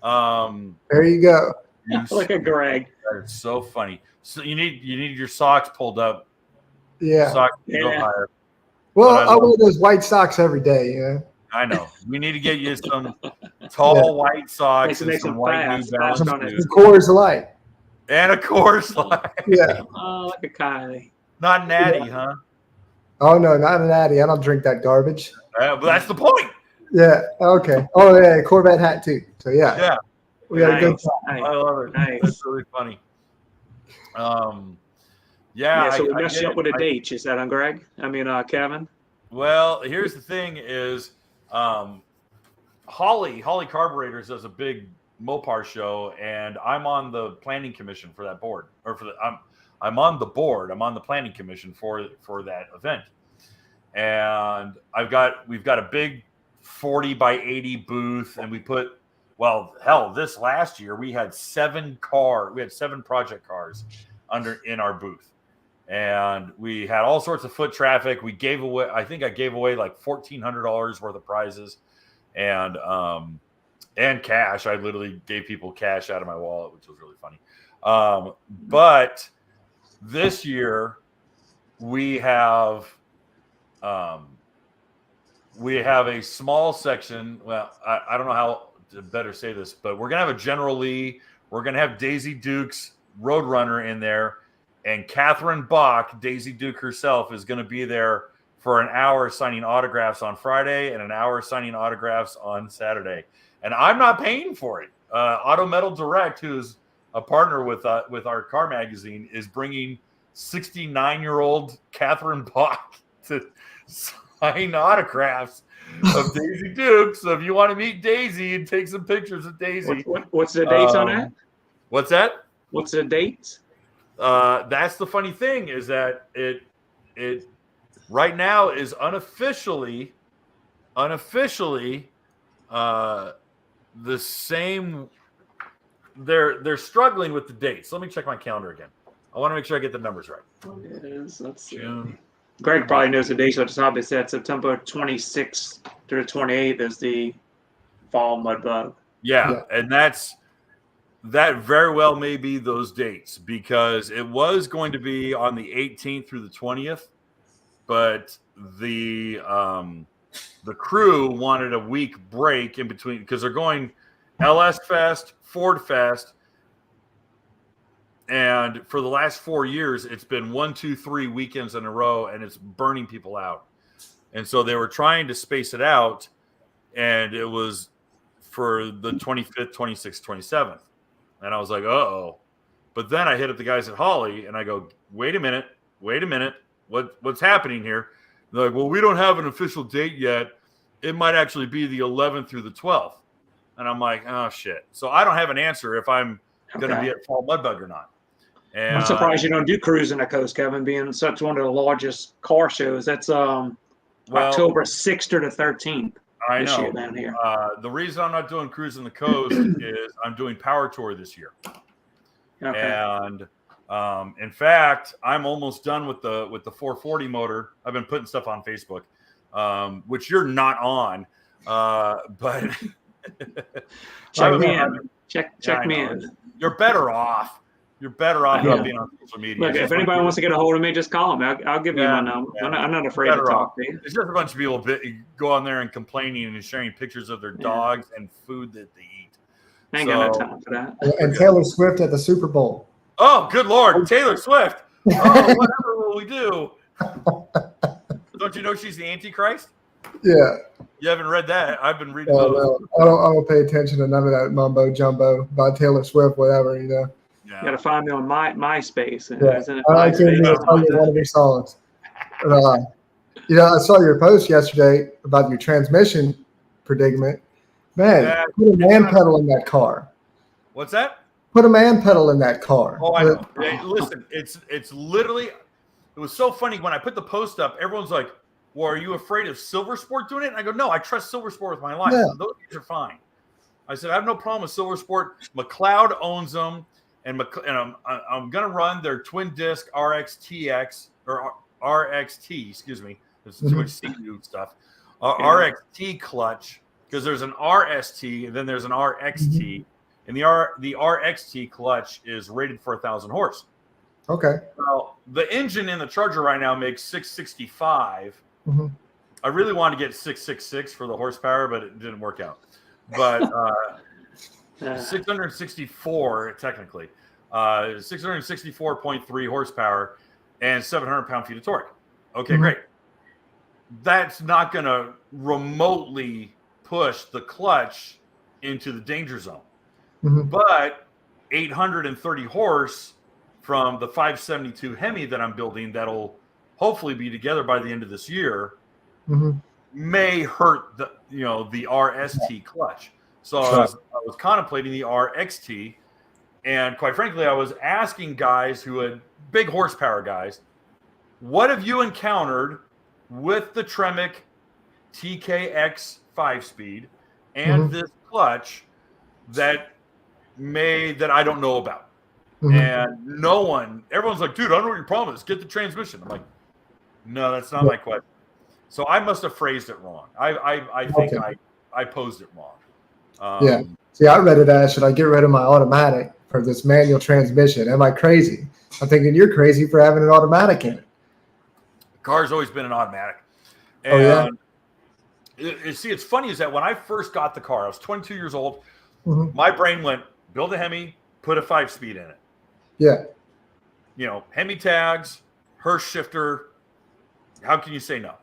S3: There you go.
S2: look at Greg.
S1: It's so funny. So you need your socks pulled up.
S3: Yeah.
S1: Socks go higher.
S3: Well, I wear those white socks every day. Yeah.
S1: I know. We need to get you some tall white socks and some white New Balance shoes.
S3: Coors Light.
S1: And a Coors Light.
S3: Yeah.
S2: Oh, look at Kylie.
S1: Not natty, huh?
S3: Oh no, not an Addy. I don't drink that garbage.
S1: But that's the point.
S3: Yeah. Okay. Oh yeah, Corvette hat too. So yeah.
S1: Yeah.
S3: We got a good time.
S1: I love it.
S2: Nice.
S1: That's really funny.
S2: Yeah. So we messed you up with a date. You said, Greg? I mean, Kevin.
S1: Well, here's the thing: is Holly Carburetors does a big Mopar show, and I'm on the planning commission for that board, or I'm on the board. I'm on the planning commission for that event, and we've got a big 40 by 80 booth, and we put, well, hell, this last year we had 7 project cars in our booth, and we had all sorts of foot traffic. We gave away, I think I gave away like $1,400 worth of prizes, and cash. I literally gave people cash out of my wallet, which was really funny. But this year we have a small section. Well, I don't know how to better say this, but we're gonna have a General Lee. We're gonna have Daisy Duke's Roadrunner in there, and Catherine Bach, Daisy Duke herself, is gonna be there for an hour signing autographs on Friday and an hour signing autographs on Saturday. And I'm not paying for it. Auto Metal Direct, who's a partner with our car magazine, is bringing 69-year-old Catherine Bach to sign autographs of Daisy Duke. So if you want to meet Daisy and take some pictures of Daisy.
S2: What's the dates on that?
S1: What's that?
S2: What's the dates?
S1: That's the funny thing, is that it right now is unofficially the same. They're struggling with the dates. Let me check my calendar again. I want to make sure I get the numbers right.
S2: It is. Let's see.
S1: June.
S2: Greg probably knows the dates off the top. It said September 26th through the 28th is the fall Mudbug.
S1: Yeah, and that very well may be those dates, because it was going to be on the 18th through the 20th, but the crew wanted a week break in between, because they're going LS Fest, Ford Fest, and for the last 4 years, it's been 1, 2, 3 weekends in a row, and it's burning people out. And so they were trying to space it out, and it was for the 25th, 26th, 27th. And I was like, uh-oh. But then I hit up the guys at Holly, and I go, wait a minute. What's happening here? They're like, well, we don't have an official date yet. It might actually be the 11th through the 12th. And I'm like, oh, shit. So I don't have an answer if I'm going to be at Fall Mudbug or not. And
S2: I'm surprised you don't do Cruising the Coast, Kevin, being such one of the largest car shows. That's
S1: Well,
S2: October 6th to the 13th.
S1: I
S2: this
S1: know.
S2: year down here.
S1: The reason I'm not doing Cruising the Coast is I'm doing Power Tour this year.
S2: Okay.
S1: And in fact, I'm almost done with the 440 motor. I've been putting stuff on Facebook, which you're not on, but
S2: check me in. Check me in.
S1: You're better off. You're better off not being on social media.
S2: Look, if anybody wants to get a hold of me, just call me. I'll give you my number.
S1: Yeah.
S2: I'm not afraid to talk to you.
S1: It's just a bunch of people go on there and complaining and sharing pictures of their dogs and food that they eat.
S2: I ain't got no time for that.
S3: And Taylor Swift at the Super Bowl.
S1: Oh, good Lord. Taylor Swift. Oh, whatever will we do? Don't you know she's the Antichrist?
S3: Yeah.
S1: You haven't read that. I've been reading those.
S3: No. I don't pay attention to none of that mumbo jumbo about Taylor Swift, whatever, you know.
S2: Yeah. You got to find me on MySpace.
S3: Yeah. I can't even tell you one of your songs. But, I saw your post yesterday about your transmission predicament. Man, put a man pedal in that car.
S1: What's that?
S3: Put a man pedal in that car.
S1: Oh, I know. Hey, listen, it's literally, it was so funny when I put the post up. Everyone's like, "Well, are you afraid of Silver Sport doing it?" And I go, "No, I trust Silver Sport with my life.
S3: Yeah.
S1: Those guys are fine." I said, "I have no problem with Silver Sport. McLeod owns them, and I'm gonna run their twin disc RXTX or RXT. Excuse me, there's too much CU stuff. RXT clutch because there's an RST and then there's an RXT." And the RXT clutch is rated for 1,000 horse.
S3: Okay.
S1: Well, the engine in the Charger right now makes 665.
S3: Mm-hmm.
S1: I really wanted to get 666 for the horsepower, but it didn't work out. But 664 technically, 664.3 horsepower and 700 pound-feet of torque. Okay, great. That's not going to remotely push the clutch into the danger zone. But 830 horse from the 572 Hemi that I'm building that'll hopefully be together by the end of this year may hurt the RST clutch. So I was contemplating the RXT, and quite frankly, I was asking guys who had big horsepower guys, what have you encountered with the Tremec TKX 5-speed and this clutch that I don't know about? And everyone's like, dude, I don't know what your problem is. Get the transmission. I'm like, no, that's not my question. So I must have phrased it wrong. I think I posed it wrong.
S3: See, I read it as, should I get rid of my automatic for this manual transmission? Am I crazy? I'm thinking you're crazy for having an automatic in it.
S1: The car's always been an automatic.
S3: And
S1: see, it's funny is that when I first got the car, I was 22 years old. My brain went, build a Hemi, put a 5-speed in it.
S3: Yeah.
S1: Hemi tags, Hurst shifter. How can you say no?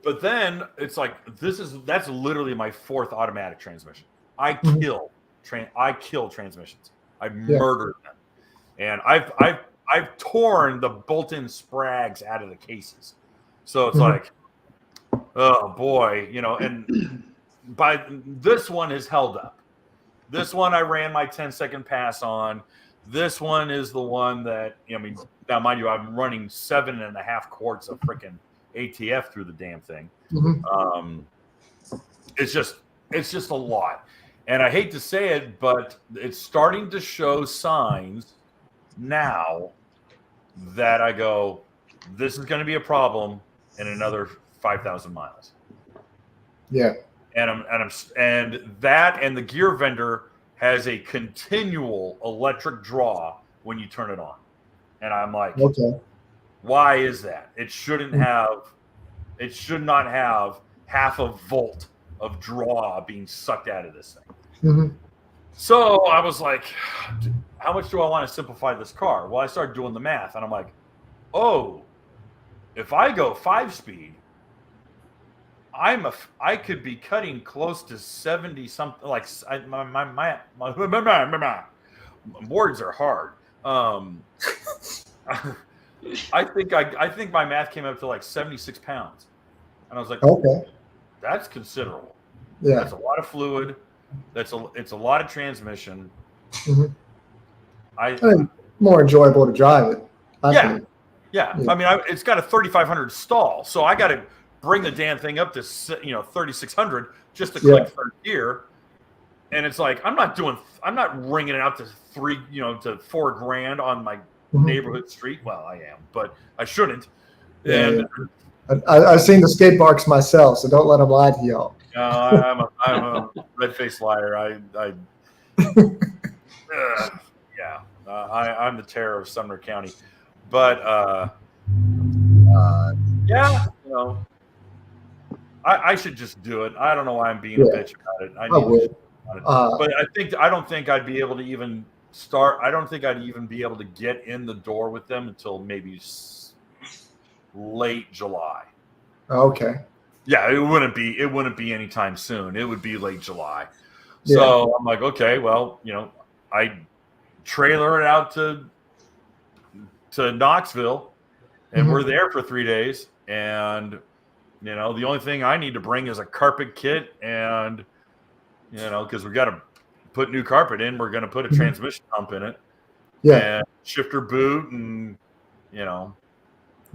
S1: But then it's like that's literally my 4th automatic transmission. I kill transmissions. I murdered them, and I've torn the bolt-in sprags out of the cases. So it's like, oh boy, and by this one has held up. This one I ran my 10-second pass on. This one is the one that, now mind you, I'm running 7.5 quarts of freaking ATF through the damn thing. It's just a lot. And I hate to say it, but it's starting to show signs now that I go, this is going to be a problem in another 5,000 miles.
S3: Yeah.
S1: And the gear vendor has a continual electric draw when you turn it on. And I'm like, why is that? It should not have half a volt of draw being sucked out of this thing. So I was like, how much do I want to simplify this car? Well, I started doing the math, and I'm like, oh, if I go 5-speed, I could be cutting close to 70 something. Like my boards are hard. I think my math came up to like 76 pounds, and I was like, that's considerable.
S3: Yeah,
S1: that's a lot of fluid. It's a lot of transmission.
S3: I think more enjoyable to drive it.
S1: Yeah. I mean, it's got a 3,500 stall, so I got to bring the damn thing up to 3,600 just to click third gear. And it's like I'm not ringing it out to to $4,000 on my neighborhood street. Well, I am, but I shouldn't. And
S3: I've seen the skate parks myself, so don't let them lie to y'all.
S1: No, I'm a red-faced liar. I'm the terror of Sumner County. But I should just do it. I don't know why I'm being a bitch about it. I would. But I don't think I'd be able to even start. I don't think I'd even be able to get in the door with them until maybe late July.
S3: Okay.
S1: Yeah, it wouldn't be anytime soon. It would be late July. So I'm like, okay, well, I trailer it out to Knoxville, and we're there for 3 days. And the only thing I need to bring is a carpet kit, and because we got to put new carpet in, we're going to put a transmission pump in it, and shifter boot, and here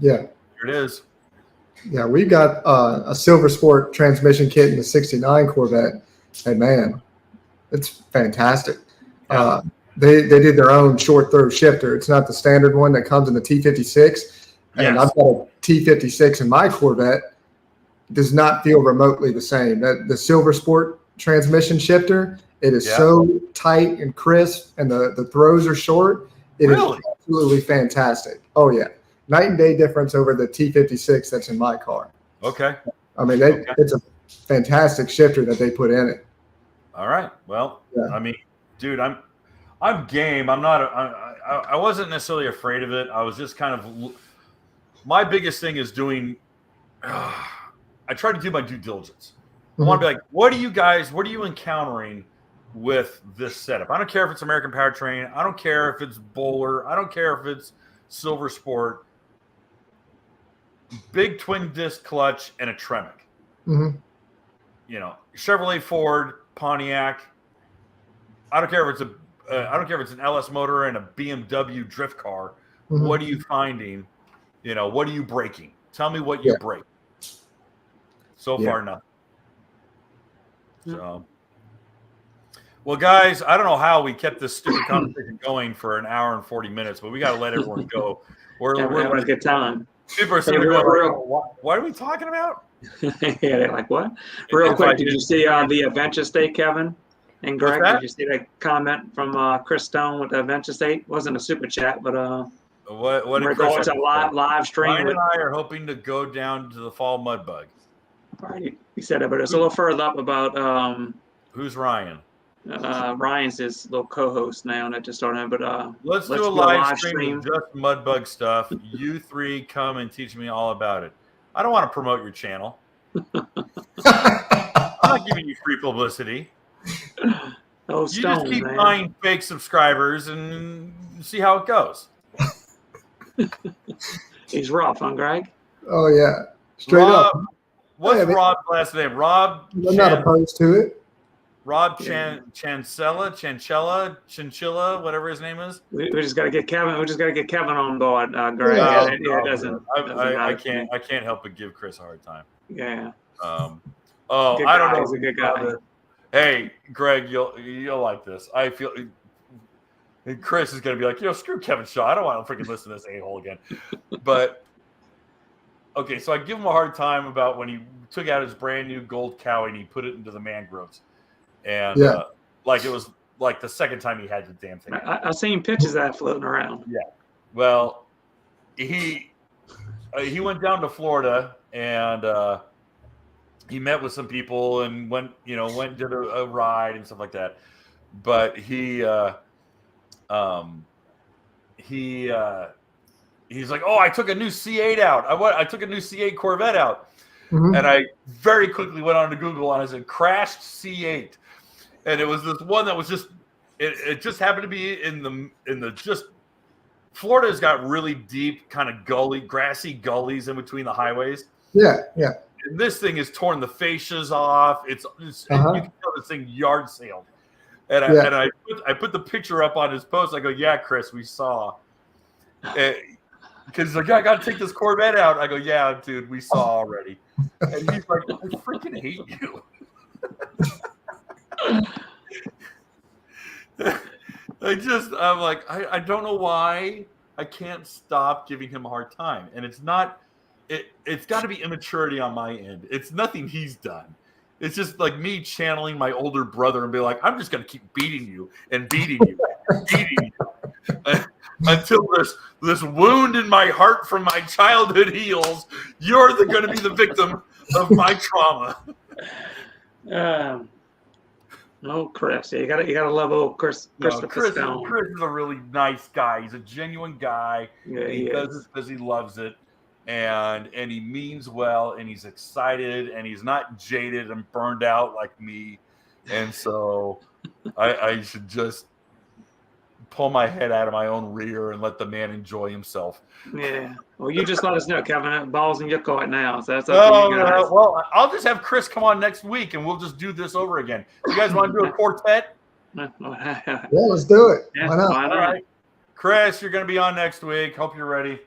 S1: it is.
S3: Yeah, we got a Silver Sport transmission kit in the '69 Corvette, and man, it's fantastic.
S1: Yeah.
S3: They did their own short throw shifter. It's not the standard one that comes in the T56. And I've got a T56 in my Corvette. Does not feel remotely the same. The Silver Sport transmission shifter, it is so tight and crisp, and the throws are short. It is absolutely fantastic. Oh yeah. Night and day difference over the T56 that's in my car.
S1: Okay.
S3: I mean, it's a fantastic shifter that they put in it.
S1: All right. Well, I mean, dude, I'm game. I'm not. I wasn't necessarily afraid of it. I was just kind of. My biggest thing is doing. I try to do my due diligence. I want to be like, what are you encountering with this setup? I don't care if it's American Powertrain. I don't care if it's Bowler. I don't care if it's Silver Sport. Big twin disc clutch and a Tremec. Chevrolet, Ford, Pontiac. I don't care if it's an LS motor and a BMW drift car. What are you finding? What are you breaking? Tell me what you break. So far, nothing. So, well, guys, I don't know how we kept this stupid conversation going for an hour and 40 minutes, but we got to let everyone go. We're
S2: having a good time.
S1: People are sitting there like, what are we talking about?
S2: They're like, what? Real quick, did you see the Adventure State, Kevin and Greg? Did you see that comment from Chris Stone with the Adventure State? It wasn't a super chat, but
S1: what
S2: we're going to live stream.
S1: Ryan and I are hoping to go down to the fall Mudbug.
S2: Right, he said it, but it's a little further up about
S1: who's Ryan?
S2: Ryan's his little co-host now, that just started. But
S1: let's do a live stream of just Mudbug stuff. You three come and teach me all about it. I don't want to promote your channel. I'm not giving you free publicity.
S2: You
S1: just keep buying fake subscribers and see how it goes.
S2: He's rough, huh, Greg?
S3: Oh yeah, straight up.
S1: What's Rob's last name? Rob.
S3: I'm not opposed to it.
S1: Rob Chinchilla, Chinchilla, whatever his name is.
S2: We just got to get Kevin. We just got to get Kevin on board, Greg.
S1: I can't help but give Chris a hard time.
S2: Yeah.
S1: I don't know.
S2: He's a good guy.
S1: Hey, Greg, you'll like this. I feel. Chris is going to be like, screw Kevin Shaw. I don't want to freaking listen to this a-hole again. But okay, so I give him a hard time about when he took out his brand new gold cow and he put it into the mangroves. And like it was like the second time he had the damn thing.
S2: I've seen pictures of that floating around.
S1: Yeah. Well, he went down to Florida and he met with some people and went and did a ride and stuff like that. But he's like, oh, I took a new C8 out. I took a new C8 Corvette out. And I very quickly went on to Google and I said, crashed C8. And it was this one that was just, it just happened to be in the just, Florida's got really deep kind of grassy gullies in between the highways.
S3: Yeah, yeah.
S1: And this thing has torn the fascias off. It's you can tell this thing yard sailed. And I put the picture up on his post. I go, yeah, Chris, we saw. Because he's like, I got to take this Corvette out. I go, yeah, dude, we saw already. And he's like, I freaking hate you. I'm like, I don't know why I can't stop giving him a hard time. And it's not, it's got to be immaturity on my end. It's nothing he's done. It's just like me channeling my older brother and be like, I'm just going to keep beating you and beating you and beating you until this wound in my heart from my childhood heals. You're going to be the victim of my trauma.
S2: Chris, you gotta love old Christopher Stone.
S1: Chris is a really nice guy. He's a genuine guy.
S2: Yeah,
S1: he does it because he loves it, and he means well, and he's excited, and he's not jaded and burned out like me. And so, I should just pull my head out of my own rear and let the man enjoy himself.
S2: Yeah. Well, you just let us know, Kevin. Ball's in your court now. So that's up to you guys.
S1: Well, I'll just have Chris come on next week, and we'll just do this over again. You guys want to do a quartet?
S3: Yeah, let's do it.
S2: Yeah,
S3: why not?
S2: why not?
S1: All right. Chris, you're going to be on next week. Hope you're ready.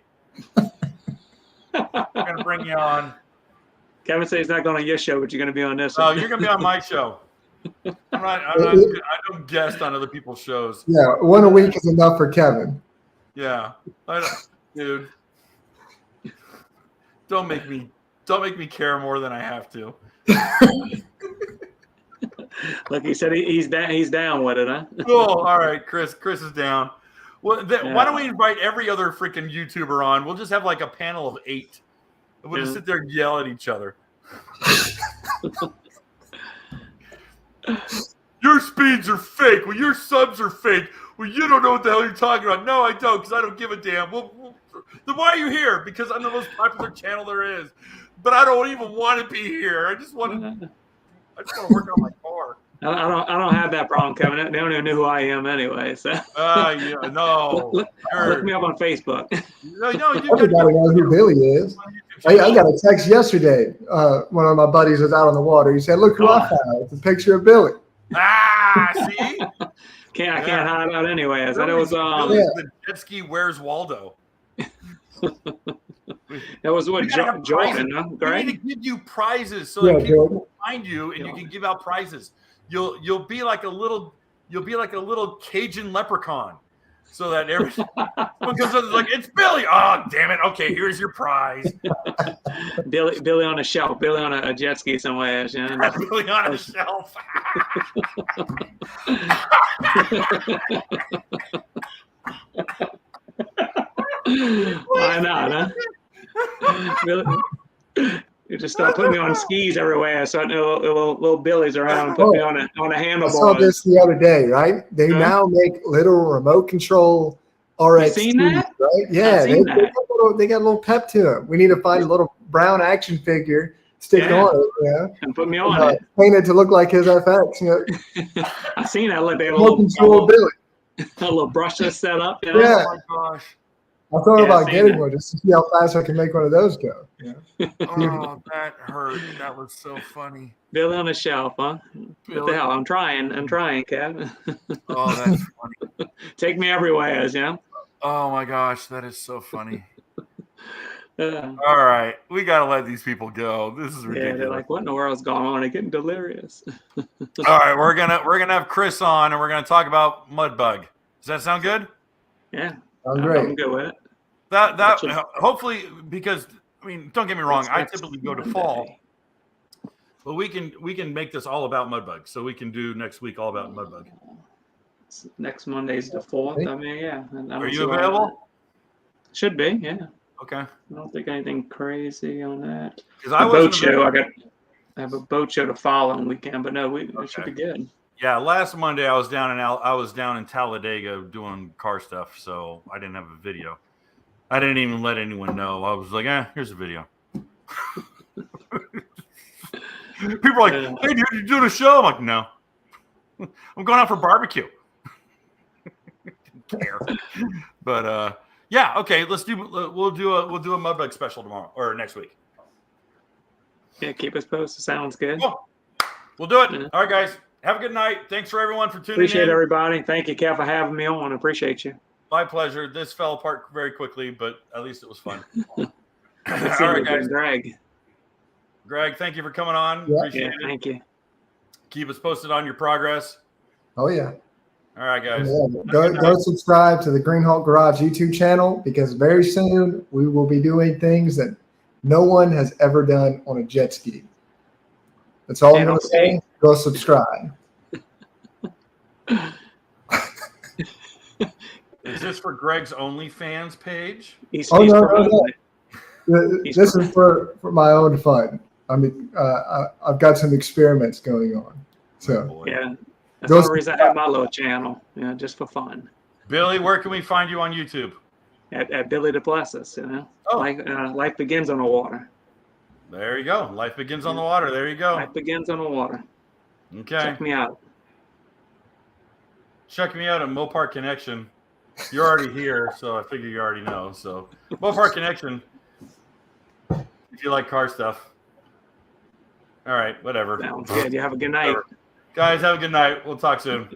S1: I'm going to bring you on.
S2: Kevin said he's not going on your show, but you're going to be on this
S1: Oh,
S2: one.
S1: you're going to be on my show. I don't guest on other people's shows.
S3: Yeah, one a week is enough for Kevin.
S1: Yeah, dude. Don't make me care more than I have to.
S2: Look, he said he's down with it, huh?
S1: Cool. All right, Chris is down. Well, why don't we invite every other freaking YouTuber on? We'll just have like a panel of 8. We'll just sit there and yell at each other. Your speeds are fake. Well, your subs are fake. Well, you don't know what the hell you're talking about. No, I don't, because I don't give a damn. Well, then why are you here? Because I'm the most popular channel there is. But I don't even want to be here. I just want to work on my car.
S2: I don't have that problem, Kevin. They don't even know who I am anyway. So.
S1: Yeah, no.
S2: Look me up on Facebook.
S1: No,
S3: Everybody knows who Billy is. I got a text yesterday. One of my buddies was out on the water. He said, "Look who I found. It's a picture of Billy."
S1: See?
S2: I can't hide out anyway. I said it was
S1: the jet ski. Where's Waldo?
S2: That was what Jordan, huh?
S1: We need to give you prizes so that people can find you and you can give out prizes. You'll be like a little Cajun leprechaun, so that everyone comes up and is like, "It's Billy." Oh, damn it! Okay, here's your prize.
S2: Billy on a shelf. Billy on a jet ski somewhere. You know?
S1: Billy on a shelf.
S2: Why not, huh? Billy, you just start putting me on skis everywhere, so little Billies around and put me on a handlebar.
S3: I saw this the other day, right? They now make little remote control RX.
S2: You seen that?
S3: Right? Yeah, they got a little pep to them. We need to find a little brown action figure, stick on it,
S2: and put me on it.
S3: Paint it to look like his FX.
S2: I seen that. Look, they have
S3: remote control Billy.
S2: A little brushless set up.
S3: Yeah.
S1: Oh my gosh.
S3: I thought about getting one just to see how fast I can make one of those go. Yeah.
S1: Oh, that hurt. That was so funny.
S2: Billy on the shelf, huh? What the hell? I'm trying, Kev.
S1: Oh, that's funny.
S2: Take me everywhere, yeah.
S1: Oh my gosh, that is so funny. All right, we gotta let these people go. This is ridiculous.
S2: Yeah, they're like, what in the world's going on? They're getting delirious.
S1: All right, we're gonna have Chris on, and we're gonna talk about Mudbug. Does that sound good?
S2: Yeah,
S3: sounds great.
S2: I'm good with it.
S1: That hopefully, because I mean, don't get me wrong, I typically go to fall, but we can make this all about Mudbug. So we can do next week all about Mudbug.
S2: Next Monday's the 4th. I mean, yeah.
S1: Are you available?
S2: Should be, yeah.
S1: Okay.
S2: I don't think anything crazy on that.
S1: Because I wasn't
S2: show. I have a boat show the following weekend, but no, it should be good.
S1: Yeah, last Monday I was down in Talladega doing car stuff, so I didn't have a video. I didn't even let anyone know. I was like, here's a video. People are like, hey, dude, you doing a show? I'm like, no. I'm going out for barbecue. Didn't care. But yeah, okay, we'll do a Mudbug special tomorrow or next week.
S2: Yeah, keep us posted. Sounds good.
S1: Cool. We'll do it. Yeah. All right, guys. Have a good night. Thanks for everyone for tuning in.
S2: Appreciate everybody. Thank you, Kev, for having me on. I appreciate you.
S1: My pleasure. This fell apart very quickly, but at least it was fun.
S2: Good
S1: All
S2: seeing
S1: right,
S2: you again,
S1: guys.
S2: Greg.
S1: Greg, thank you for coming on.
S3: Yeah.
S1: Appreciate
S2: Yeah,
S1: it.
S2: thank you.
S1: Keep us posted on your progress.
S3: Oh yeah.
S1: All right, guys.
S3: Yeah, go subscribe to the Green Hulk Garage YouTube channel because very soon we will be doing things that no one has ever done on a jet ski. That's all I'm going to say. Go subscribe.
S1: Is this for Greg's OnlyFans page?
S2: He's
S3: No.
S2: promoting it.
S3: This is for my own fun. I mean, I've got some experiments going on. So
S1: boy.
S2: Yeah. That's the only reason I have my little channel, just for fun.
S1: Billy, where can we find you on YouTube?
S2: At Billy Duplessis,
S1: Oh.
S2: Life begins on the water.
S1: There you go. Life begins on the water. There you go.
S2: Life begins on the water.
S1: Okay.
S2: Check me out.
S1: Check me out at Mopar Connection. You're already here, so I figure you already know. So Mopar Connection, if you like car stuff. All right, whatever.
S2: Sounds good. You have a good night.
S1: Guys, have a good night. We'll talk soon.